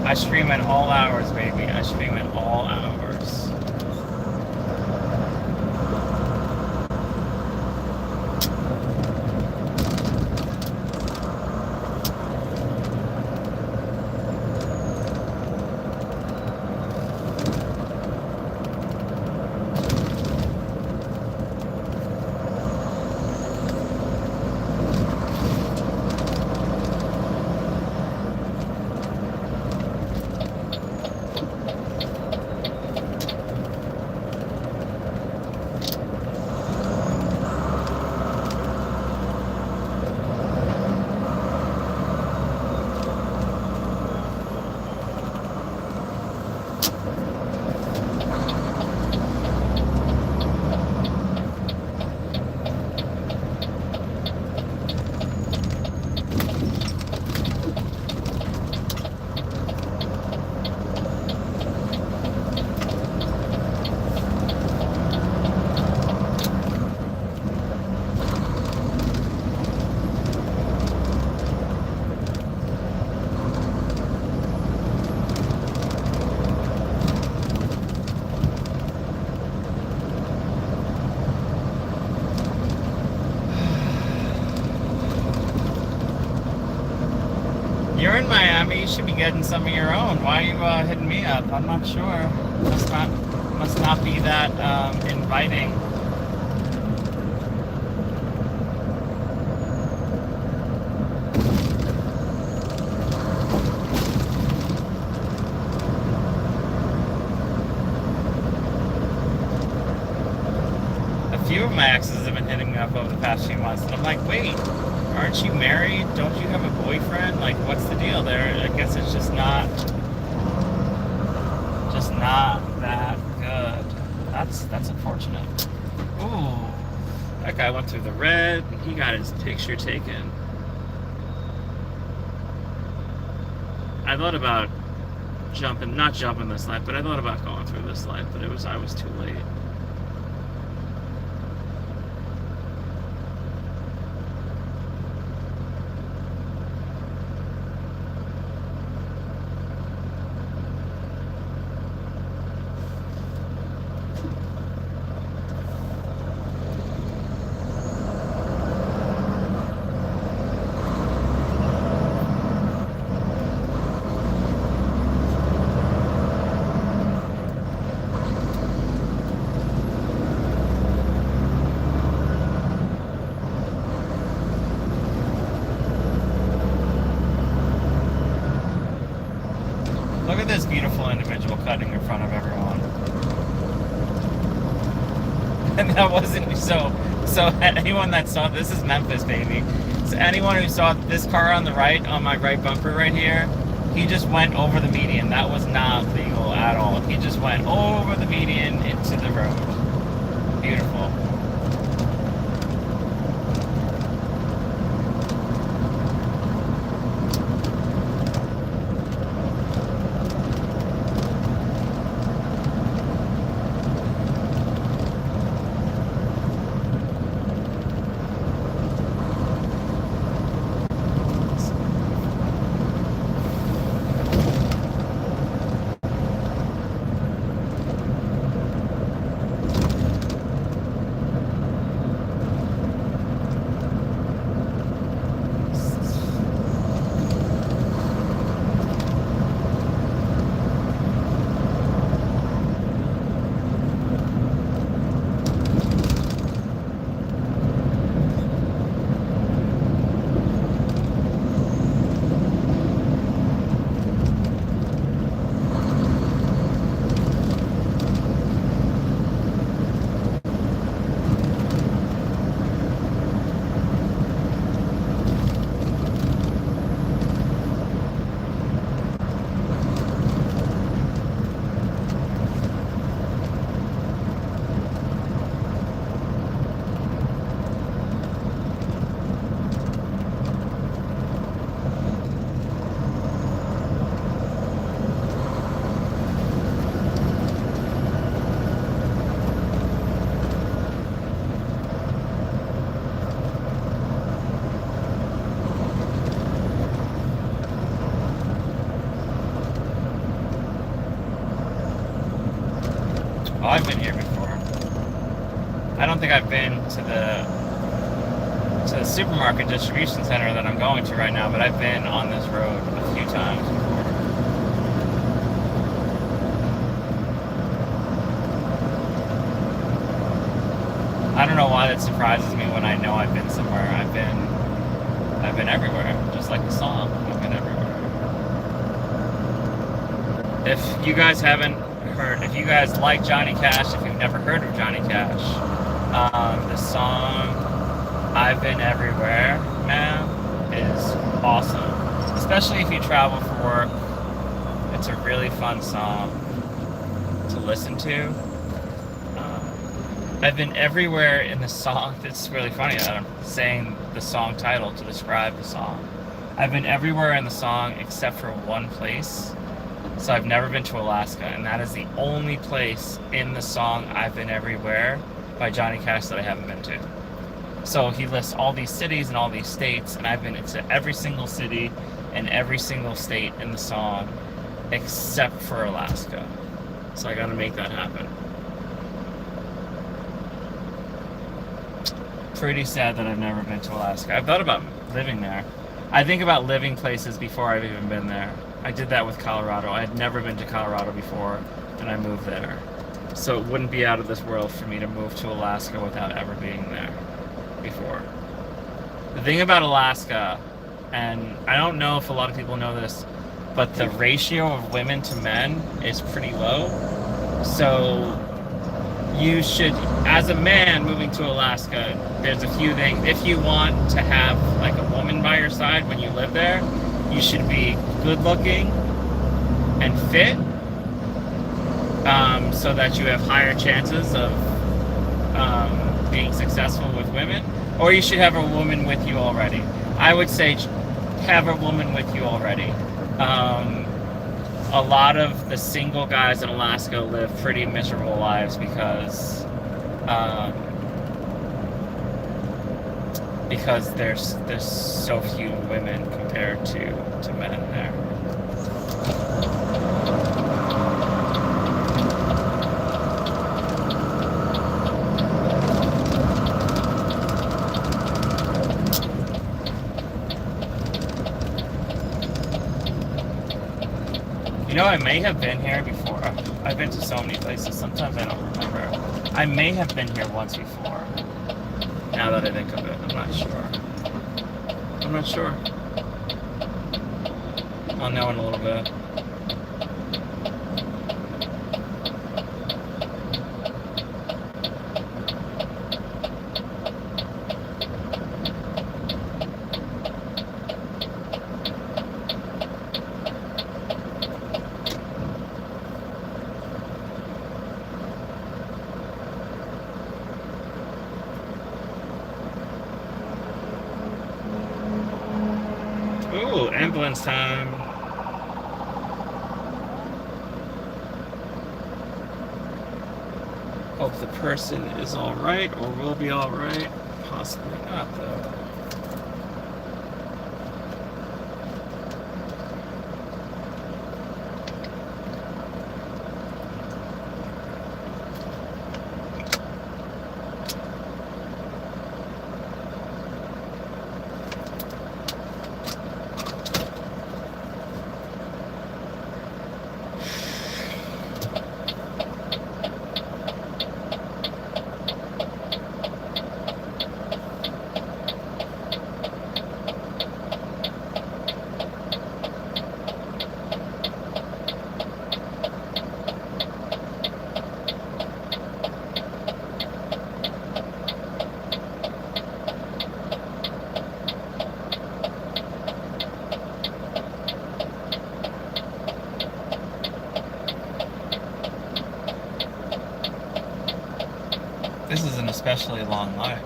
I stream at all hours, baby. I stream at all hours. You're in Miami. You should be getting some of your own. Why are you hitting me up? I'm not sure. Must not be that inviting. A few of my exes have been hitting me up over the past few months, and I'm like, wait, aren't you married? Don't you have a boyfriend? Like, what's the deal there? I guess it's just not that good. That's unfortunate. Ooh, that guy went through the red. He got his picture taken. I thought about not jumping this light, but I thought about going through this light, but I was too late. Look at this beautiful individual cutting in front of everyone. And that wasn't so anyone that saw this is Memphis, baby. So anyone who saw this car on the right, on my right bumper right here, he just went over the median. That was not legal at all. He just went over the median into the road. Beautiful. Oh, I've been here before. I don't think I've been to the supermarket distribution center that I'm going to right now, but I've been on this road a few times before. I don't know why that surprises me when I know I've been somewhere. I've been everywhere, just like the song. I've been everywhere. If you guys haven't heard, if you guys like Johnny Cash, if you've never heard of Johnny Cash, the song I've Been Everywhere, man, is awesome. Especially if you travel for work. It's a really fun song to listen to. I've been everywhere in the song. It's really funny that I'm saying the song title to describe the song. I've been everywhere in the song except for one place. So I've never been to Alaska, and that is the only place in the song I've Been Everywhere by Johnny Cash that I haven't been to. So he lists all these cities and all these states, and I've been to every single city and every single state in the song except for Alaska. So I gotta make that happen. Pretty sad that I've never been to Alaska. I've thought about living there. I think about living places before I've even been there. I did that with Colorado. I had never been to Colorado before, and I moved there. So it wouldn't be out of this world for me to move to Alaska without ever being there before. The thing about Alaska, and I don't know if a lot of people know this, but the ratio of women to men is pretty low. So you should, as a man moving to Alaska, there's a few things. If you want to have like a woman by your side when you live there, you should be good looking and fit, so that you have higher chances of being successful with women. Or you should have a woman with you already. I would say have a woman with you already. A lot of the single guys in Alaska live pretty miserable lives because there's so few women compared to men there. You know, I may have been here before. I've been to so many places, sometimes I don't remember. I may have been here once before. Now that I think of it, I'm not sure. I'll know in a little bit. Ooh, ambulance time. Hope the person is alright or will be alright. Possibly not, though. This is an especially long line.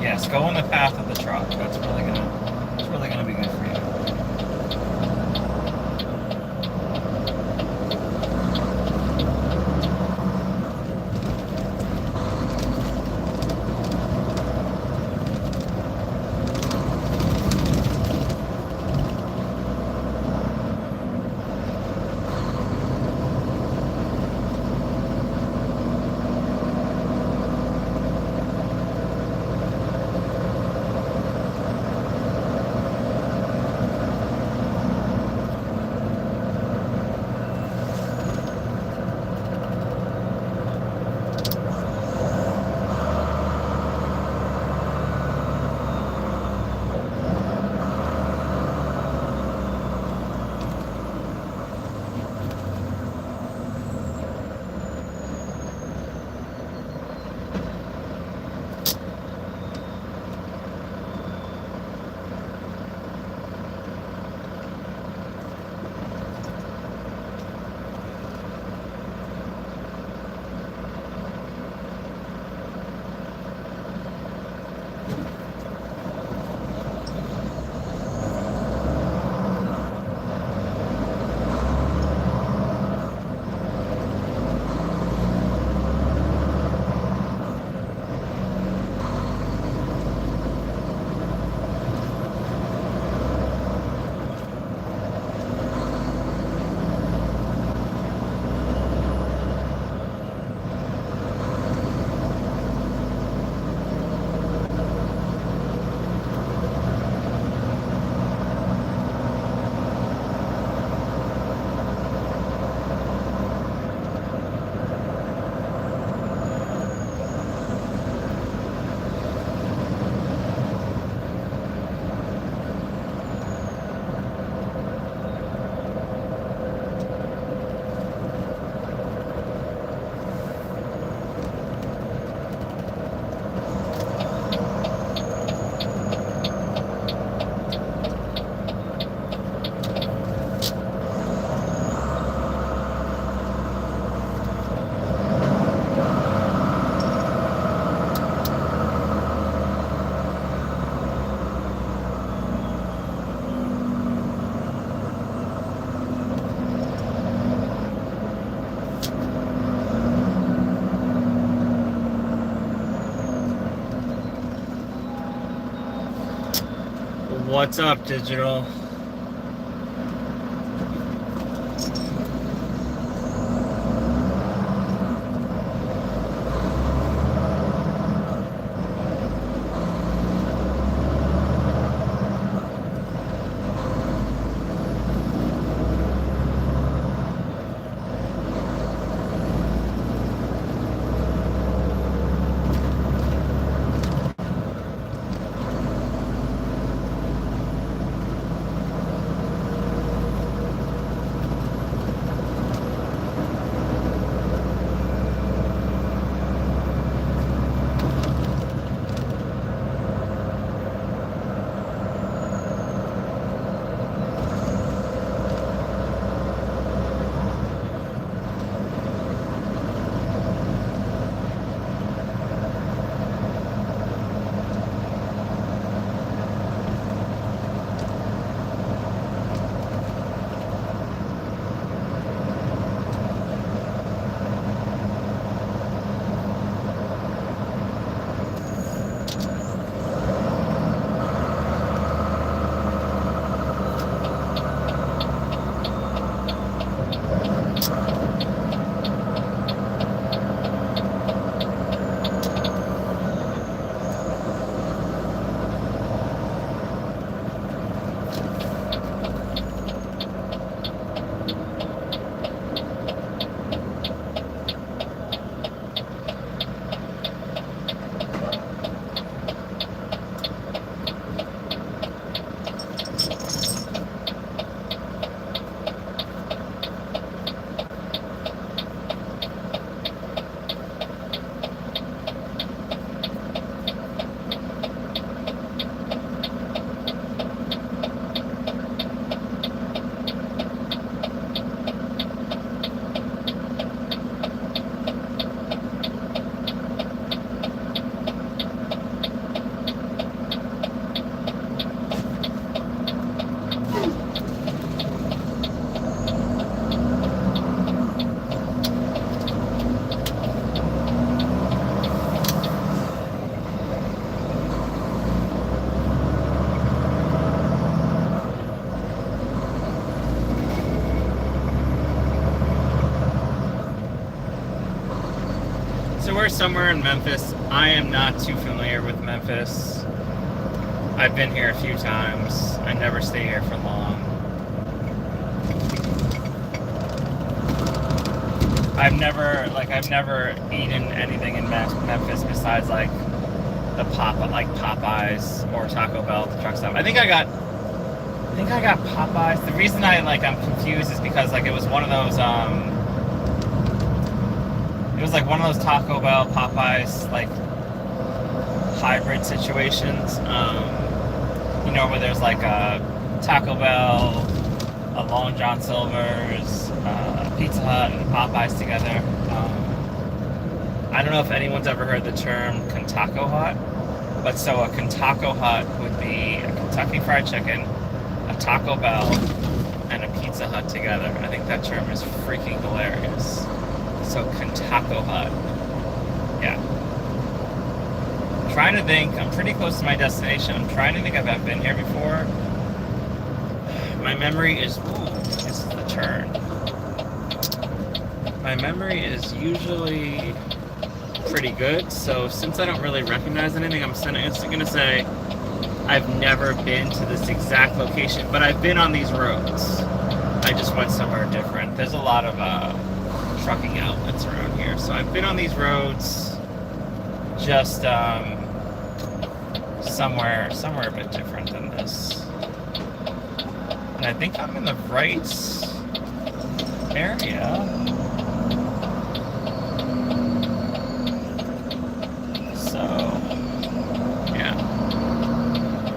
Yes, go on the path of the truck. It's really gonna be good for you. What's up, digital? We're somewhere in Memphis. I am not too familiar with Memphis. I've been here a few times. I never stay here for long. I've never eaten anything in Memphis besides like Popeyes or Taco Bell at the truck stop. I think I got Popeyes. The reason I'm confused is because it was one of those it was like one of those Taco Bell, Popeyes, hybrid situations. Where there's a Taco Bell, a Long John Silver's, Pizza Hut, and Popeyes together. I don't know if anyone's ever heard the term Kentucky Hut, but so a Kentucky Hut would be a Kentucky Fried Chicken, a Taco Bell, and a Pizza Hut together. I think that term is freaking hilarious. So Kentucky Hut. Yeah. I'm trying to think. I'm pretty close to my destination. I'm trying to think if I've been here before. My memory is... Ooh, this is the turn. My memory is usually pretty good. So since I don't really recognize anything, I'm instantly going to say I've never been to this exact location. But I've been on these roads. I just went somewhere different. There's a lot of... trucking outlets around here. So I've been on these roads, just somewhere a bit different than this. And I think I'm in the right area. So, yeah.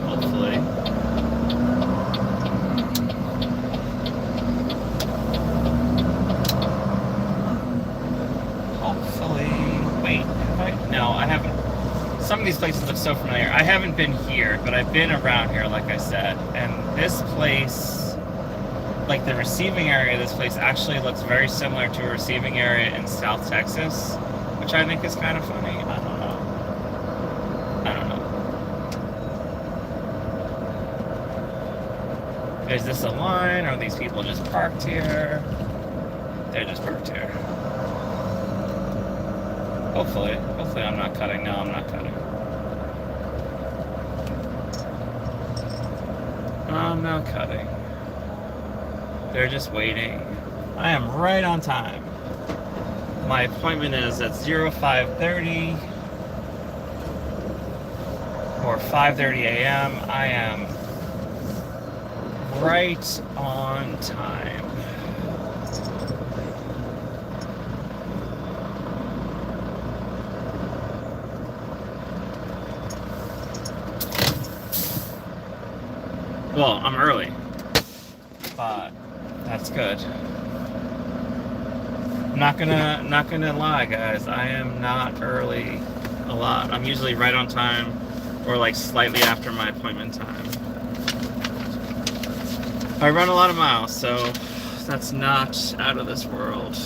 Hopefully. No, I haven't. Some of these places look so familiar. I haven't been here, but I've been around here, like I said. And this place, the receiving area of this place actually looks very similar to a receiving area in South Texas, which I think is kind of funny. I don't know. Is this a line? Or are these people just parked here? They're just parked here. Hopefully I'm not cutting. No, I'm not cutting. I'm not cutting. They're just waiting. I am right on time. My appointment is at 05:30 or 5:30 a.m. I am right on time. Well, I'm early, but that's good. I'm not gonna lie, guys. I am not early a lot. I'm usually right on time, or like slightly after my appointment time. I run a lot of miles, so that's not out of this world.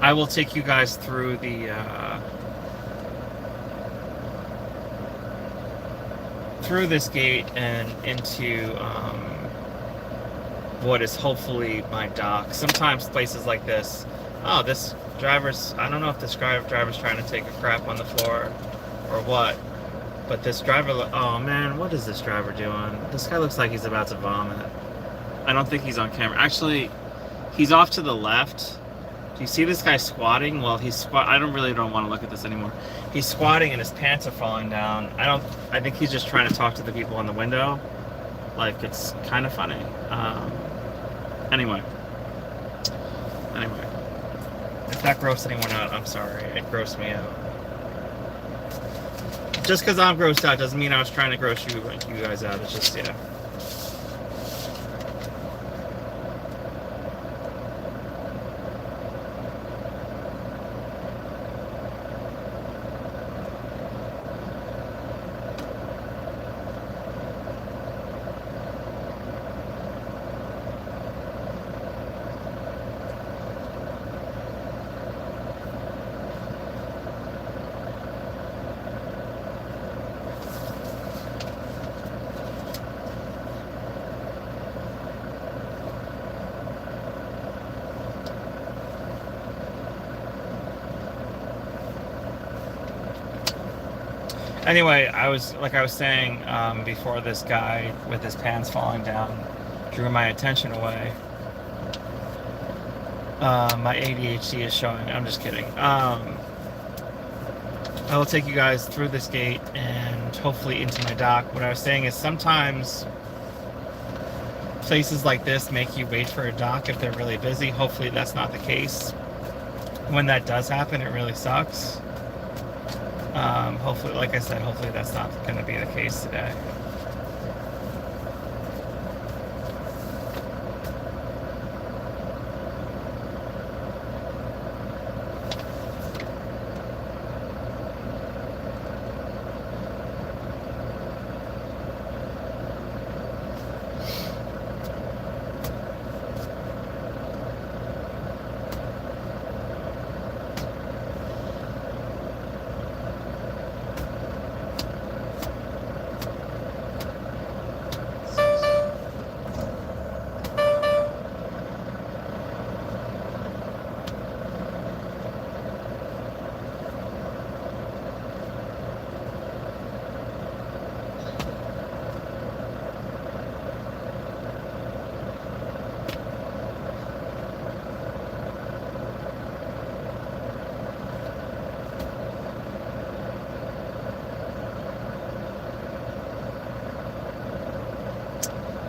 I will take you guys through the through this gate and into what is hopefully my dock. Sometimes places like this, oh, this driver's, I don't know if this driver's trying to take a crap on the floor or what, but this driver, oh man, what is this driver doing? This guy looks like he's about to vomit. I don't think he's on camera. Actually, he's off to the left. Do you see this guy squatting? Well, I don't want to look at this anymore. He's squatting and his pants are falling down. I think he's just trying to talk to the people on the window. Like, it's kind of funny. Anyway. If that grossed anyone out, I'm sorry. It grossed me out. Just because I'm grossed out doesn't mean I was trying to gross you guys out. It's just, yeah. Anyway, I was saying before, this guy with his pants falling down drew my attention away. My ADHD is showing. I'm just kidding. I will take you guys through this gate and hopefully into my dock. What I was saying is sometimes places like this make you wait for a dock if they're really busy. Hopefully that's not the case. When that does happen, it really sucks. Hopefully, like I said, hopefully that's not going to be the case today.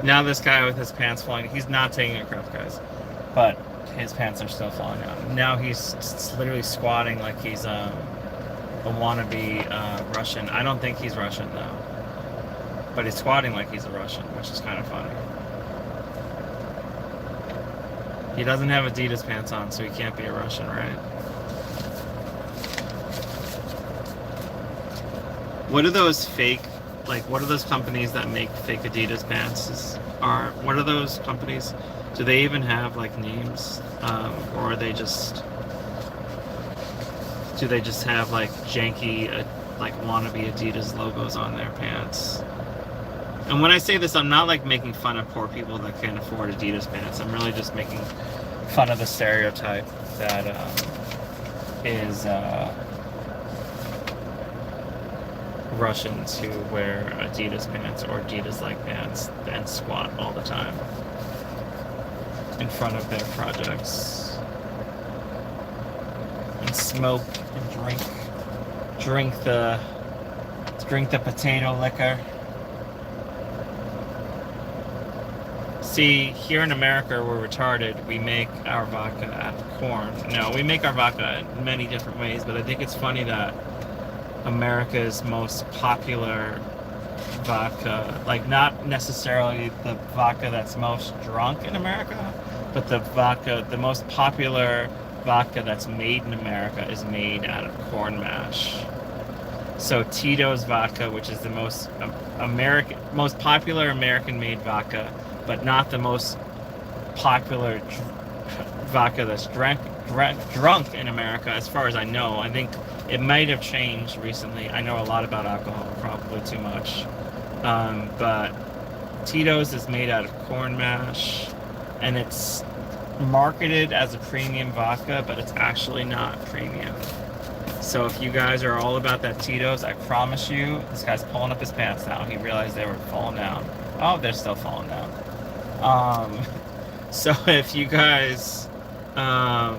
Now this guy with his pants falling, he's not taking a crap, guys, but his pants are still falling down. Now he's literally squatting like he's a wannabe Russian. I don't think he's Russian though, but he's squatting like he's a Russian, which is kind of funny. He doesn't have Adidas pants on, so he can't be a Russian, right? What are those fake, like, what are those companies that make fake Adidas pants? What are those companies? Do they even have, like, names? Or are they just, do they just have, like, janky, like, wannabe Adidas logos on their pants? And when I say this, I'm not, like, making fun of poor people that can't afford Adidas pants. I'm really just making fun of the stereotype that is Russians who wear Adidas pants or Adidas-like pants and squat all the time in front of their projects and smoke and drink the potato liquor. See, here in America, we're retarded. We make our vodka out of corn. No, we make our vodka in many different ways, but I think it's funny that America's most popular vodka, like not necessarily the vodka that's most drunk in America, but the most popular vodka that's made in America is made out of corn mash. So Tito's vodka, which is the most popular American-made vodka, but not the most popular vodka that's drunk in America, as far as I know. I think it might have changed recently. I know a lot about alcohol, probably too much. But Tito's is made out of corn mash, and it's marketed as a premium vodka, but it's actually not premium. So if you guys are all about that Tito's, I promise you, this guy's pulling up his pants now. He realized they were falling down. Oh, they're still falling down. So if you guys are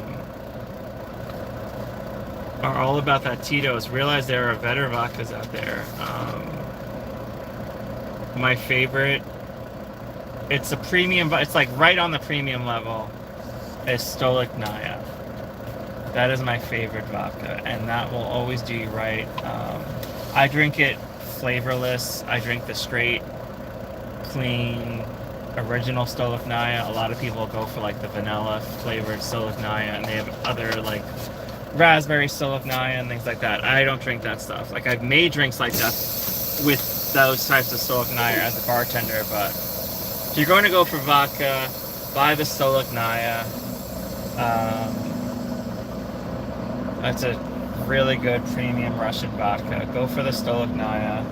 all about that Tito's, realize there are better vodkas out there. My favorite, it's a premium, but it's like right on the premium level, is Stolichnaya. That is my favorite vodka, and that will always do you right. I drink it flavorless. I drink the straight, clean, original Stolichnaya. A lot of people go for like the vanilla flavored Stolichnaya, and they have other like raspberry Stolichnaya and things like that. I don't drink that stuff. Like, I've made drinks like that with those types of Stolichnaya as a bartender, but if you're going to go for vodka, buy the Stolichnaya. That's a really good premium Russian vodka. Go for the Stolichnaya.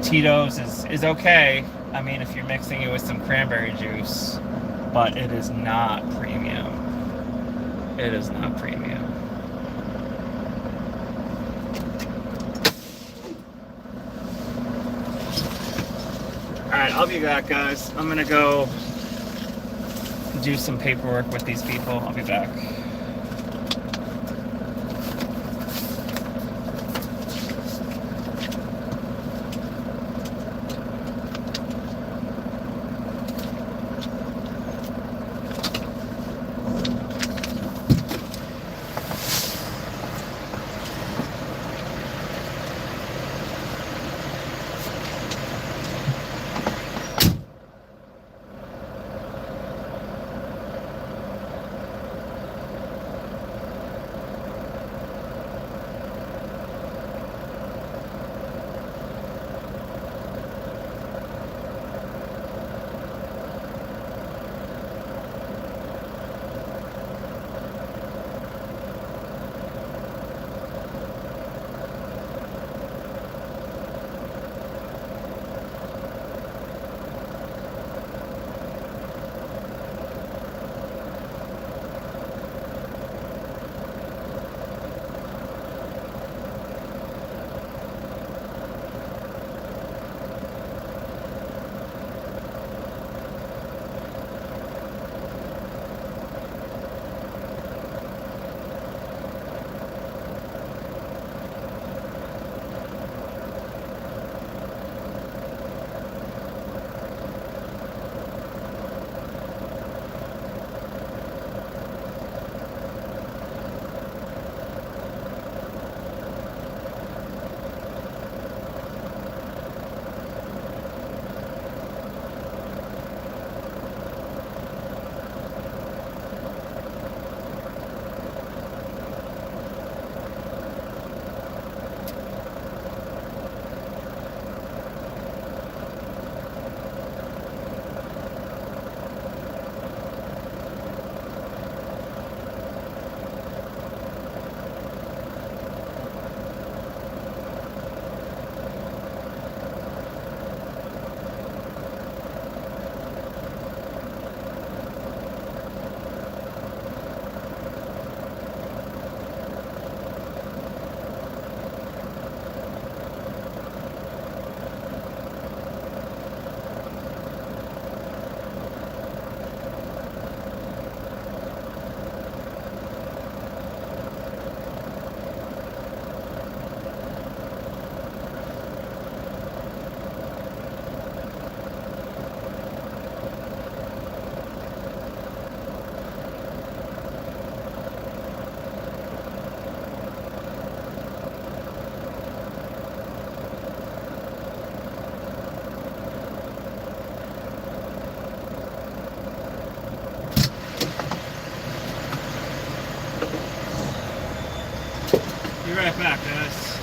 Tito's is okay. I mean, if you're mixing it with some cranberry juice, but it is not premium. It is not premium. Alright, I'll be back, guys. I'm gonna go do some paperwork with these people. I'll be back. Be right back, guys.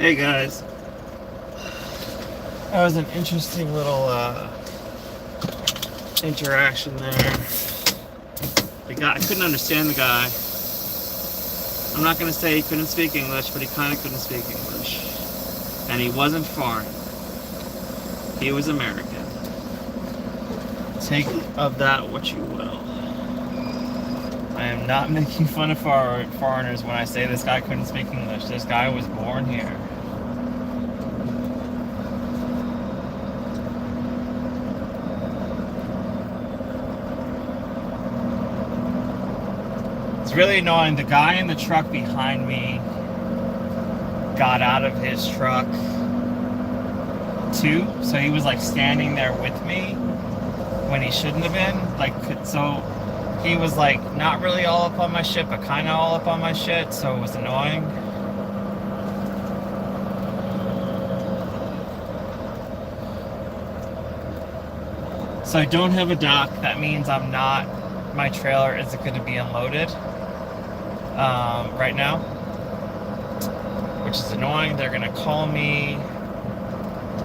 Hey guys, that was an interesting little interaction there. I couldn't understand the guy. I'm not going to say he couldn't speak English, but he kind of couldn't speak English. And he wasn't foreign. He was American. Take of that what you will. I am not making fun of foreigners when I say this guy couldn't speak English. This guy was born here. It's really annoying. The guy in the truck behind me got out of his truck too, so he was like standing there with me when he shouldn't have been. Like, so he was like not really all up on my shit, but kind of all up on my shit, so it was annoying. So I don't have a dock. That means my trailer isn't going to be unloaded right now, which is annoying. They're going to call me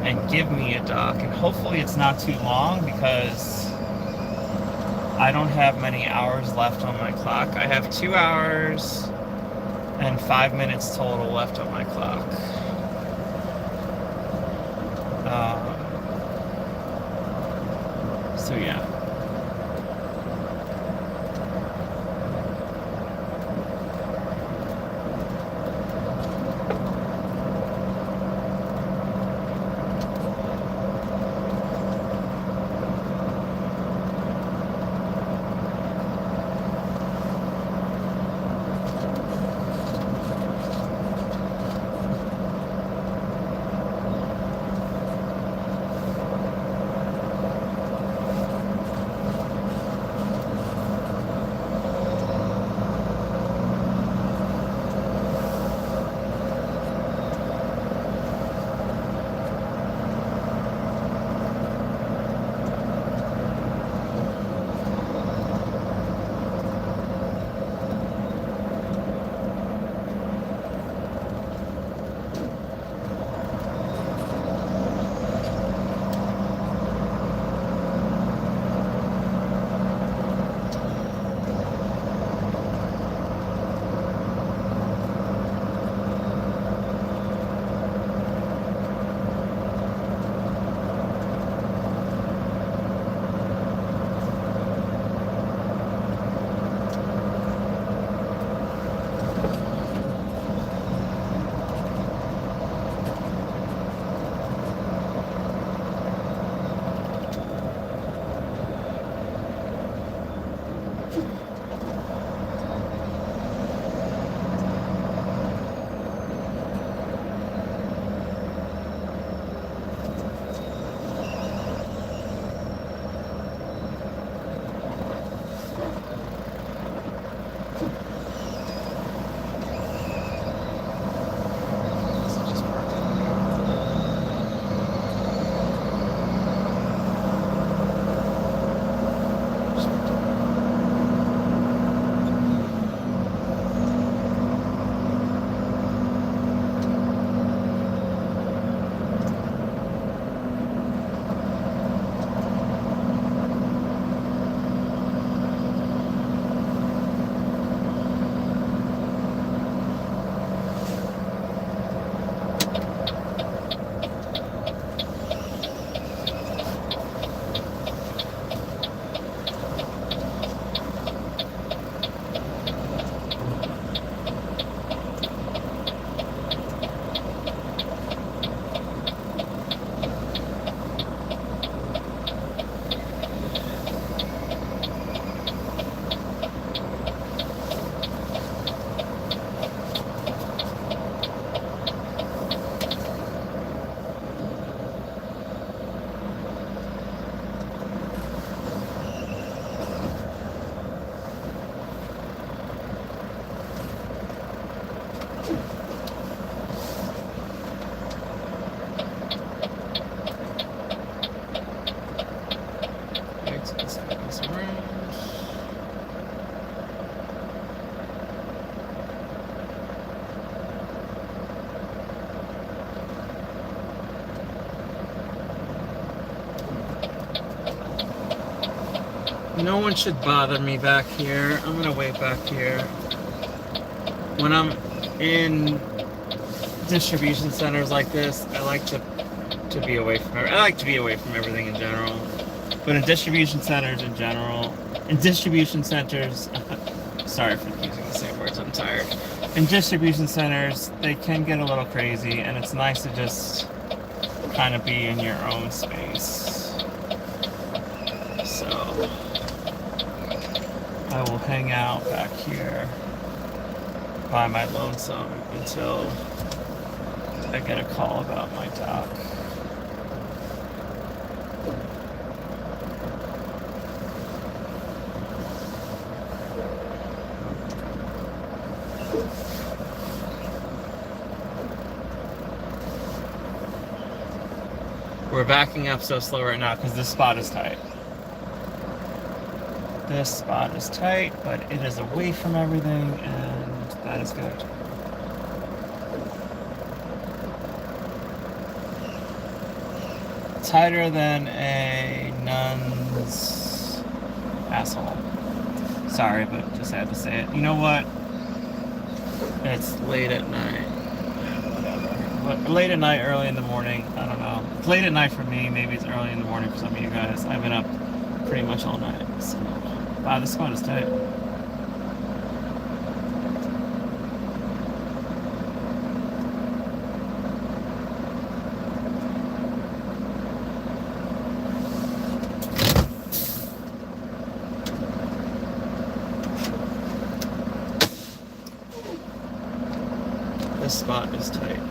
and give me a dock, and hopefully it's not too long because I don't have many hours left on my clock. I have 2 hours and 5 minutes total left on my clock. So yeah. No one should bother me back here. I'm gonna wait back here. When I'm in distribution centers like this, I like to be away from I like to be away from everything in general. But in distribution centers in general, sorry for using the same words, I'm tired. In distribution centers, they can get a little crazy, and it's nice to just kind of be in your own space. So I will hang out back here by my lonesome until I get a call about my doc. We're backing up so slow right now because this spot is tight. This spot is tight, but it is away from everything, and that is good. Tighter than a nun's asshole. Sorry, but just had to say it. You know what? It's late at night. But late at night, early in the morning, I don't know. It's late at night for me, maybe it's early in the morning for some of you guys. I've been up pretty much all night. So. Wow, this spot is tight. This spot is tight.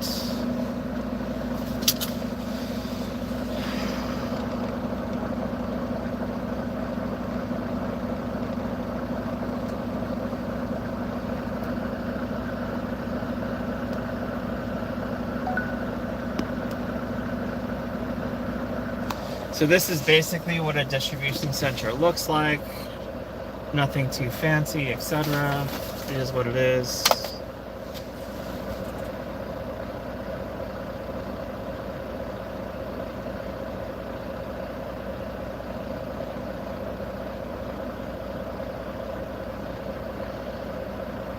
So this is basically what a distribution center looks like. Nothing too fancy, etc. It is what it is.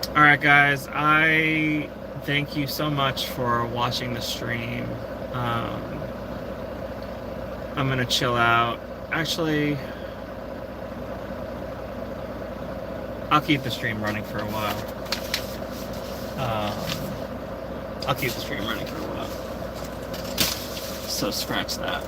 Alright guys, I thank you so much for watching the stream. I'm gonna chill out. Actually, I'll keep the stream running for a while. I'll keep the stream running for a while. So scratch that.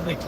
Like,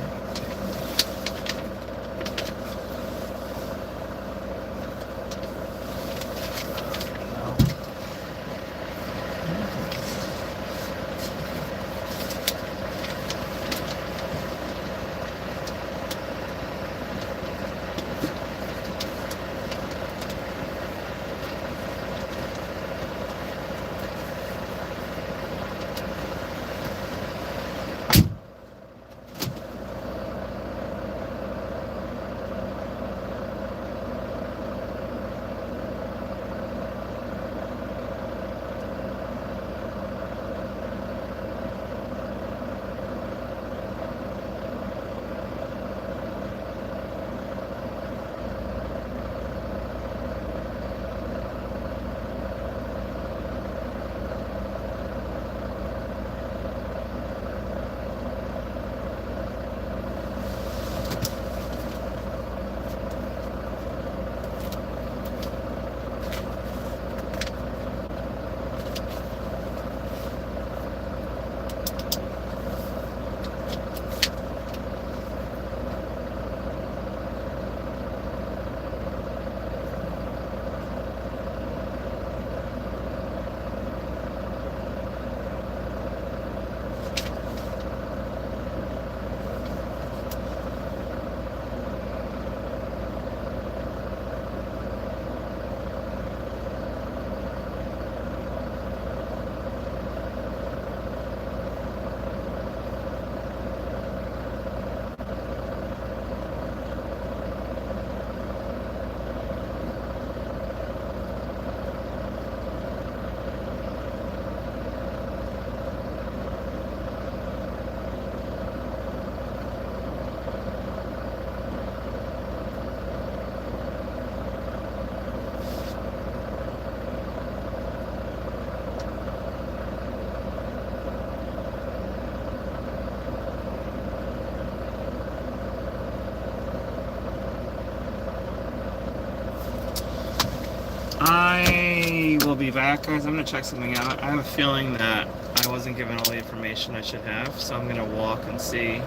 I will be back, guys. I'm gonna check something out. I have a feeling that I wasn't given all the information I should have, so I'm gonna walk and see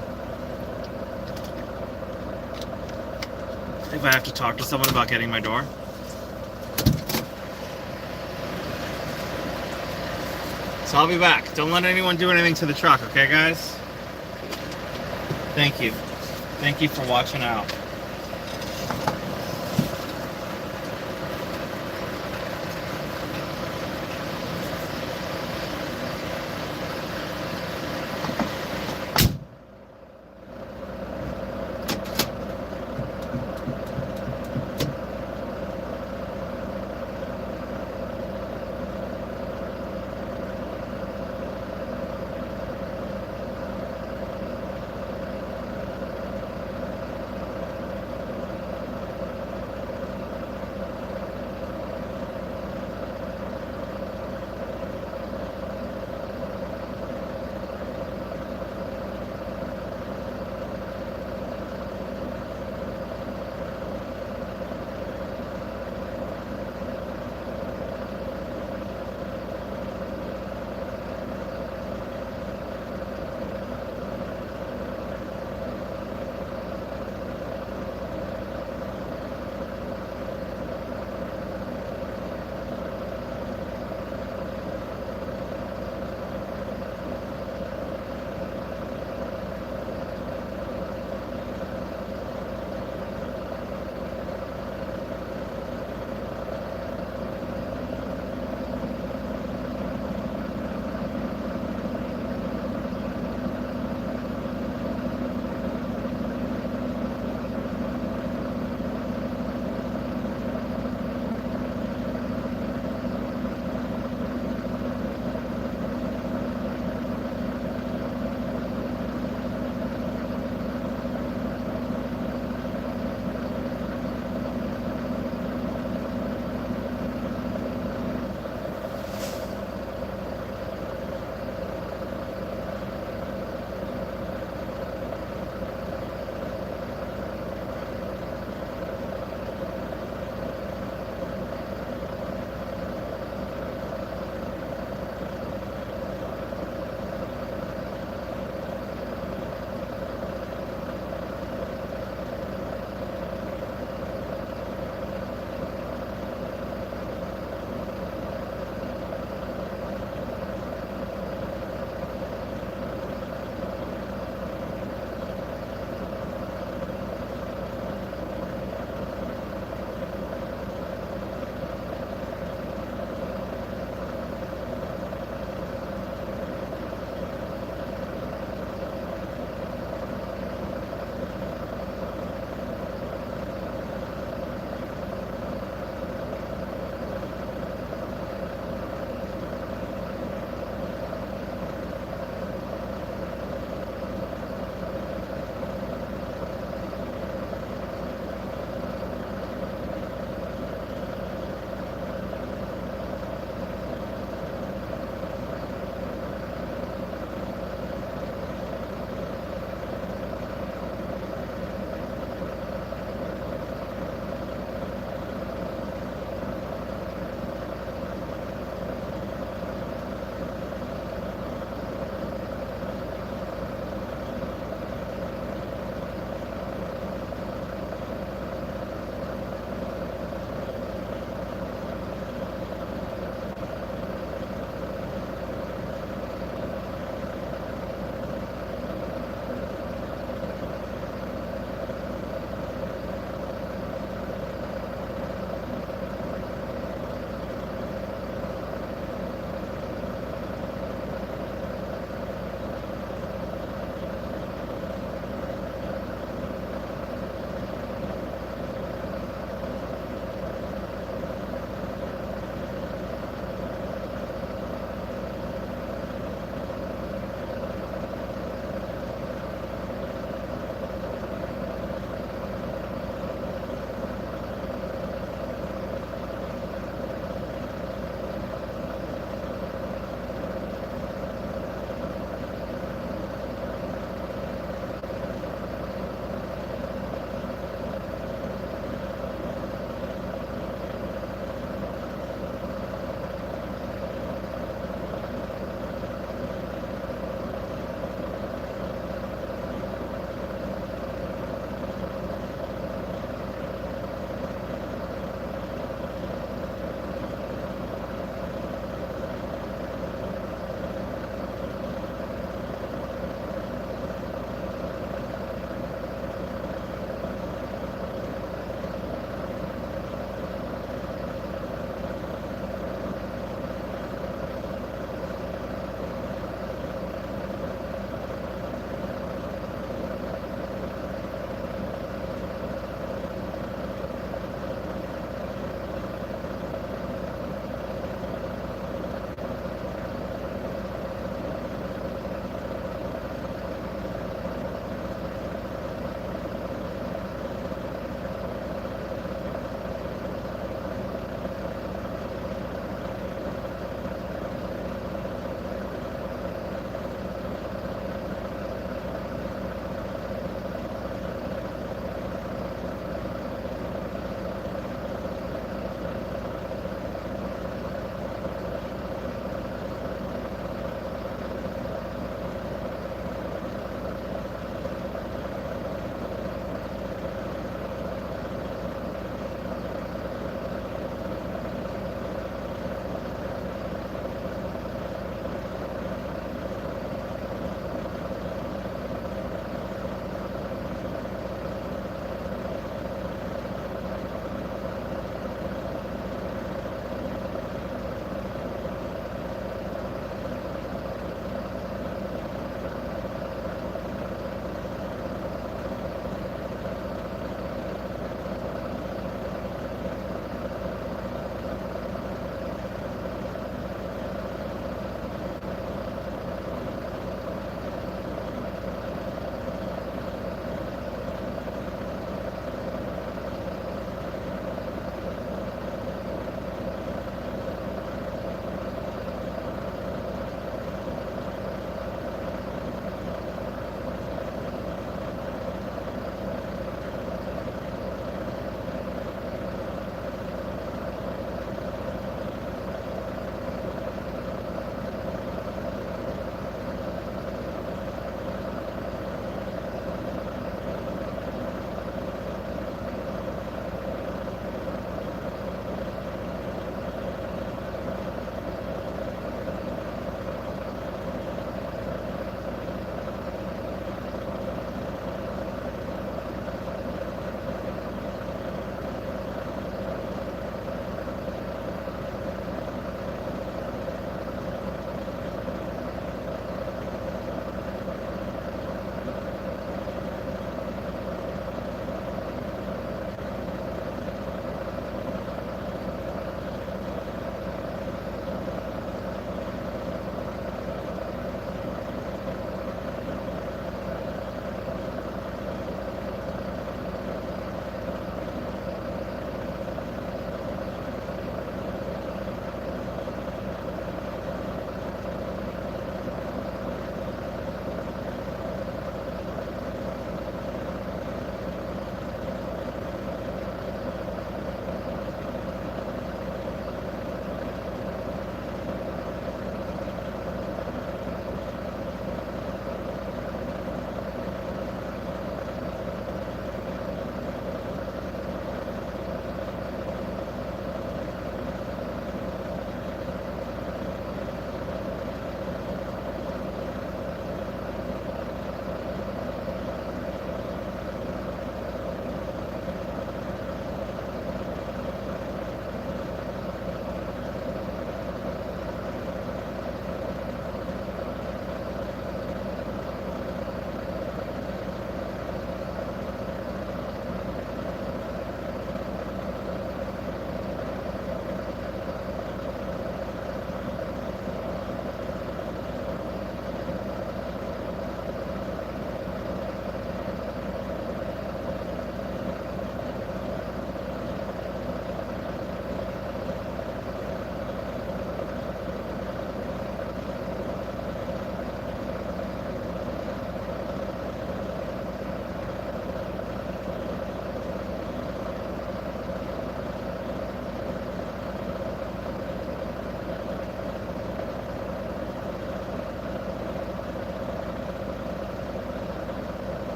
if I have to talk to someone about getting my door. So I'll be back. Don't let anyone do anything to the truck, okay, guys? Thank you. Thank you for watching out.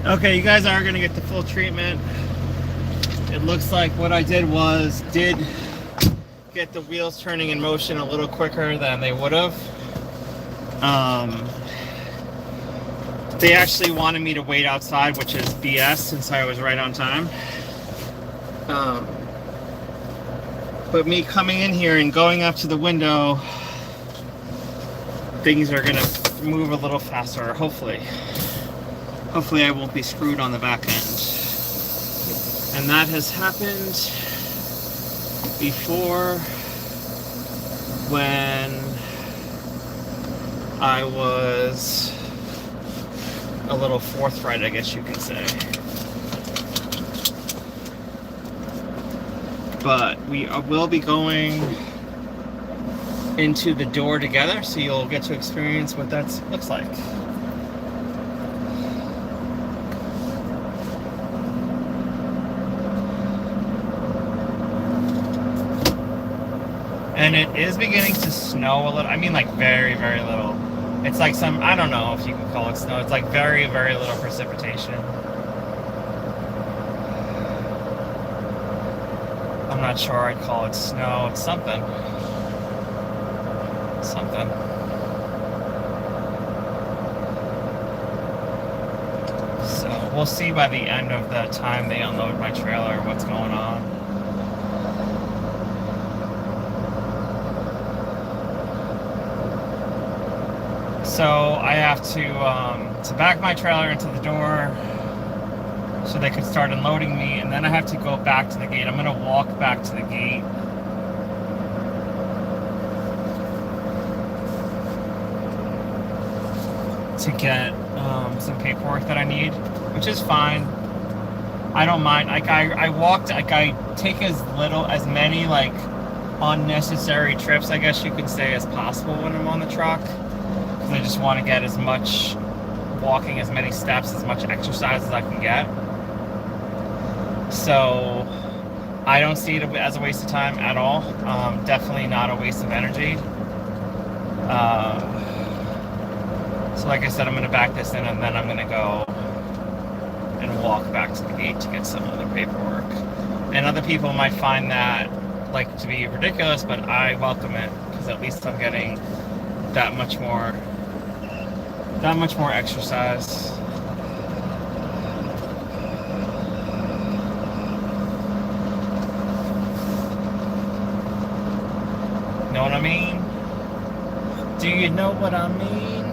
Okay, you guys are gonna get the full treatment. It looks like what I did get the wheels turning in motion a little quicker than they would have. They actually wanted me to wait outside, which is BS since I was right on time. But me coming in here and going up to the window, things are gonna move a little faster, hopefully. Hopefully I won't be screwed on the back end. And that has happened before when I was a little forthright, I guess you could say. But we will be going into the door together, so you'll get to experience what that looks like. And it is beginning to snow a little. I mean, like very, very little. It's like some, I don't know if you can call it snow. It's like very, very little precipitation. I'm not sure I'd call it snow. It's something. Something. So we'll see by the end of the time they unload my trailer what's going on. So I have to back my trailer into the door so they could start unloading me, and then I have to go back to the gate. I'm going to walk back to the gate. To get some paperwork that I need, which is fine. I don't mind. Like I take as many like unnecessary trips, I guess you could say, as possible when I'm on the truck. I just want to get as much walking, as many steps, as much exercise as I can get. So I don't see it as a waste of time at all. Definitely not a waste of energy. So like I said, I'm going to back this in, and then I'm going to go and walk back to the gate to get some other paperwork. And other people might find that like to be ridiculous, but I welcome it, because at least I'm getting that much more exercise. Know what I mean? Do you know what I mean?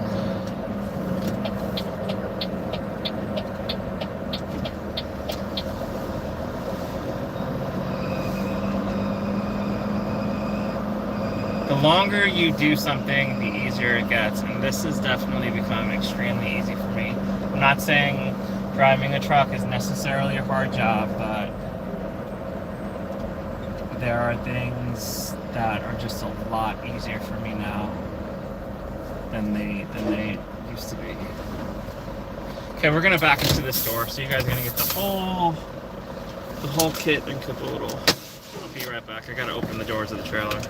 The longer you do something, the easier it gets, and this has definitely become extremely easy for me. I'm not saying driving a truck is necessarily a hard job, but there are things that are just a lot easier for me now than they used to be. Okay, we're gonna back into this door, so you guys are gonna get the whole kit and caboodle. I'll be right back. I gotta open the doors of the trailer.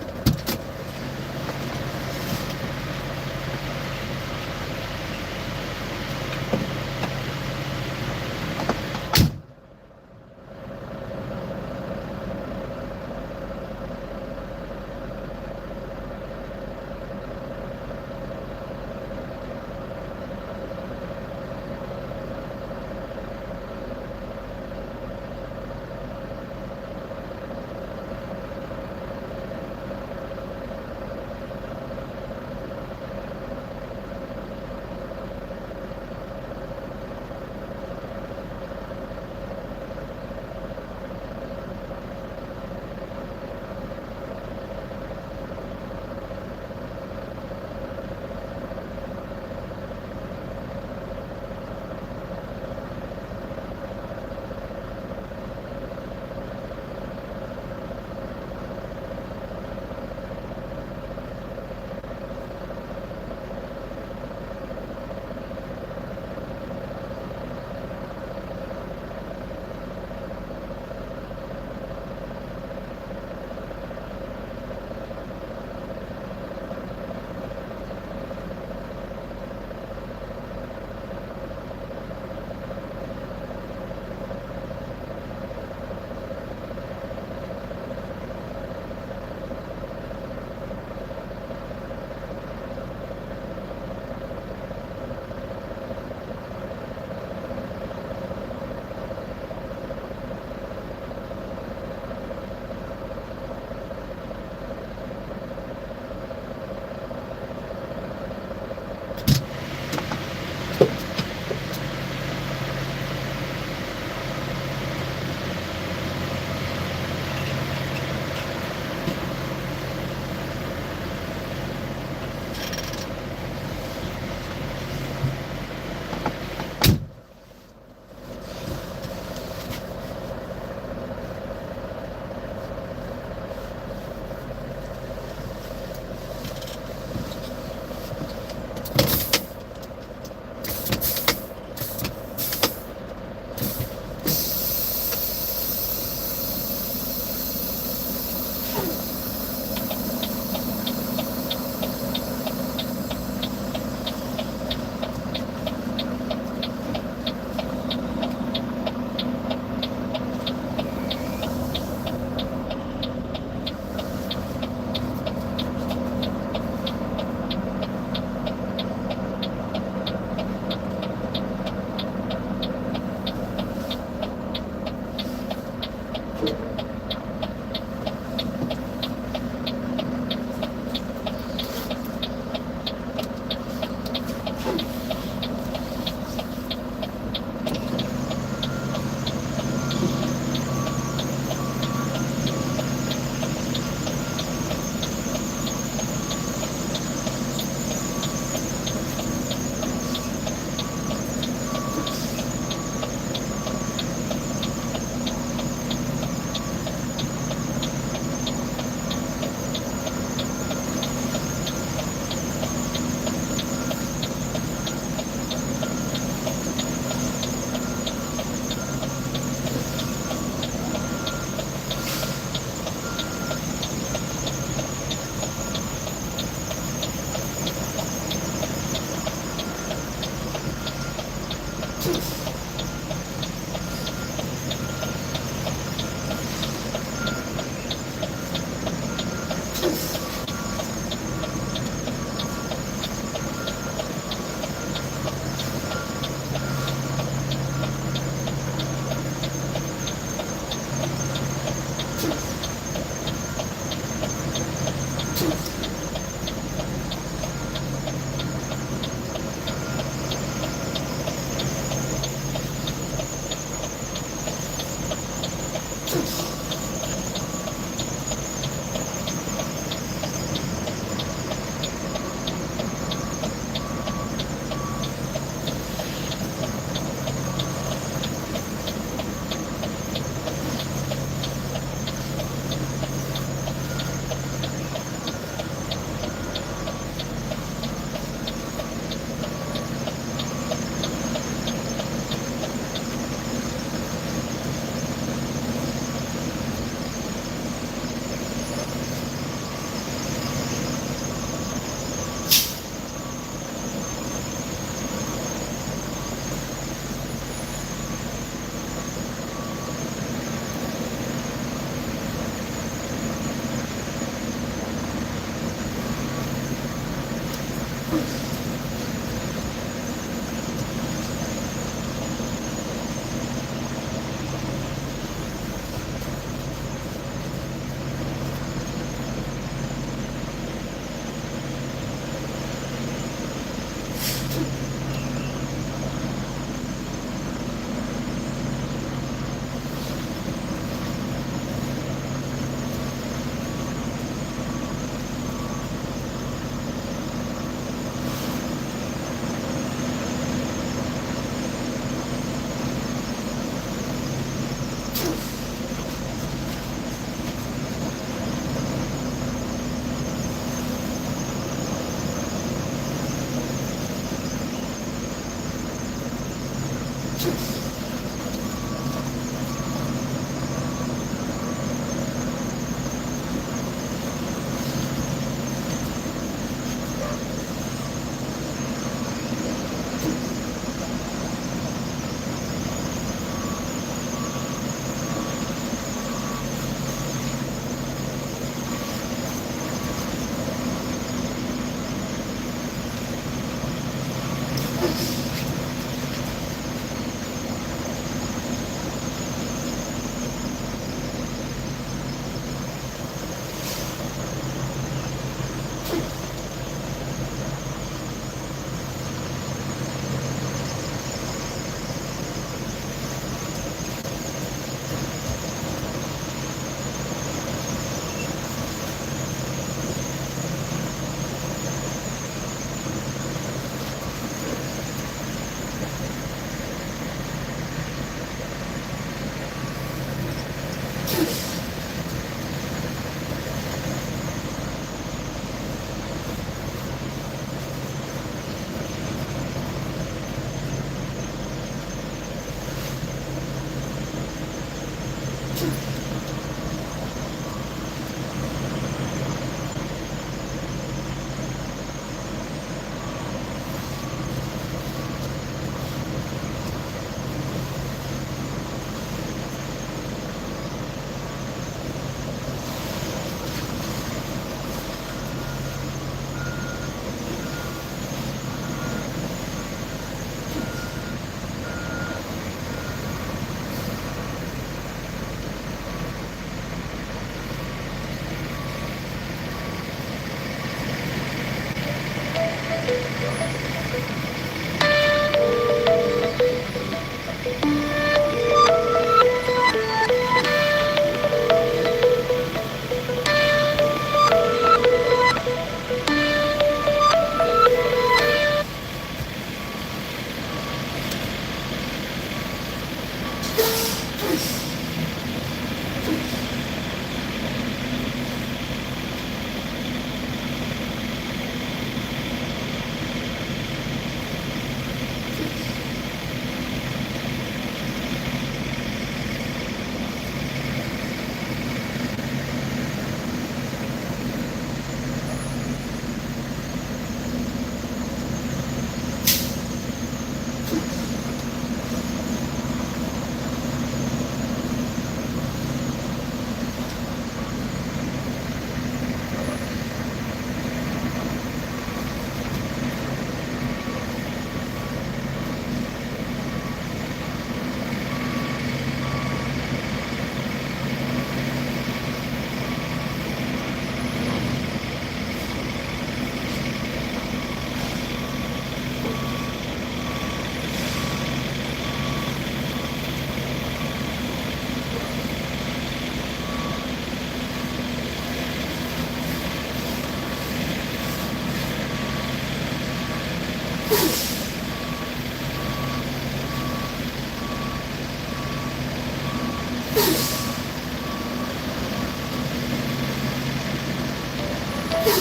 Alright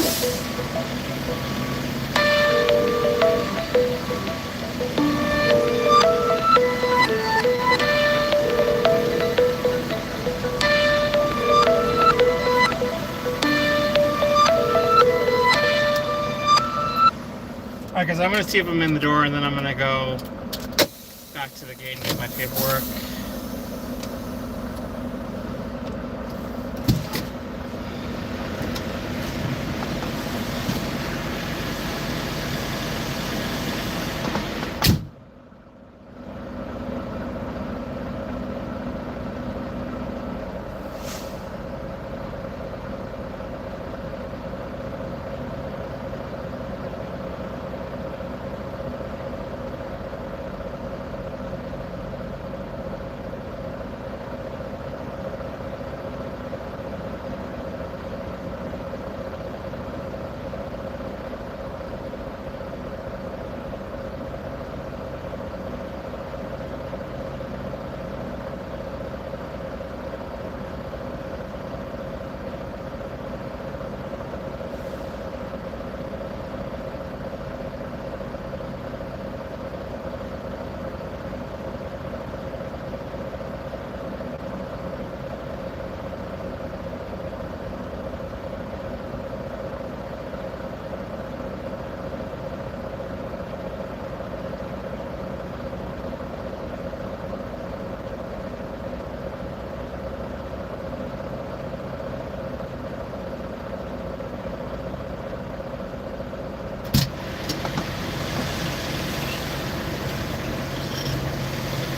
guys, I'm going to see if I'm in the door and then I'm going to go back to the gate and get my paperwork.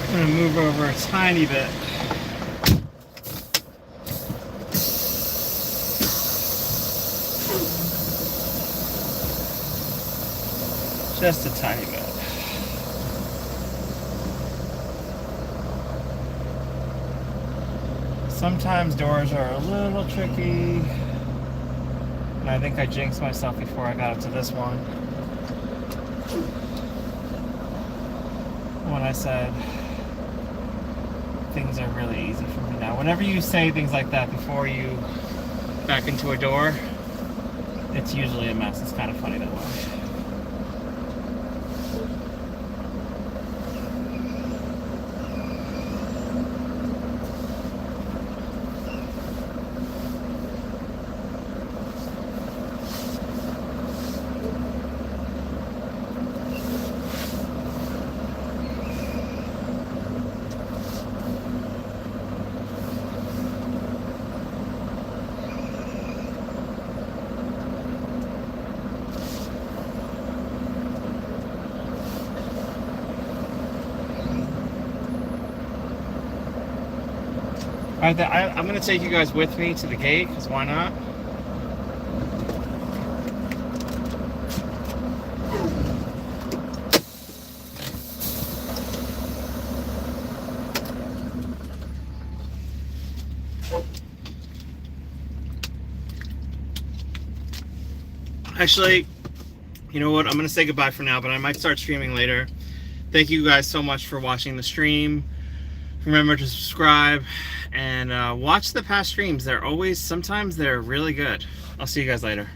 I'm going to move over a tiny bit. Just a tiny bit. Sometimes doors are a little tricky. And I think I jinxed myself before I got up to this one. When I said things are really easy for me now. Whenever you say things like that before you back into a door, it's usually a mess. It's kind of funny that way. I'm going to take you guys with me to the gate, because why not? Actually, you know what? I'm going to say goodbye for now, but I might start streaming later. Thank you guys so much for watching the stream. Remember to subscribe and watch the past streams. Sometimes they're really good. I'll see you guys later.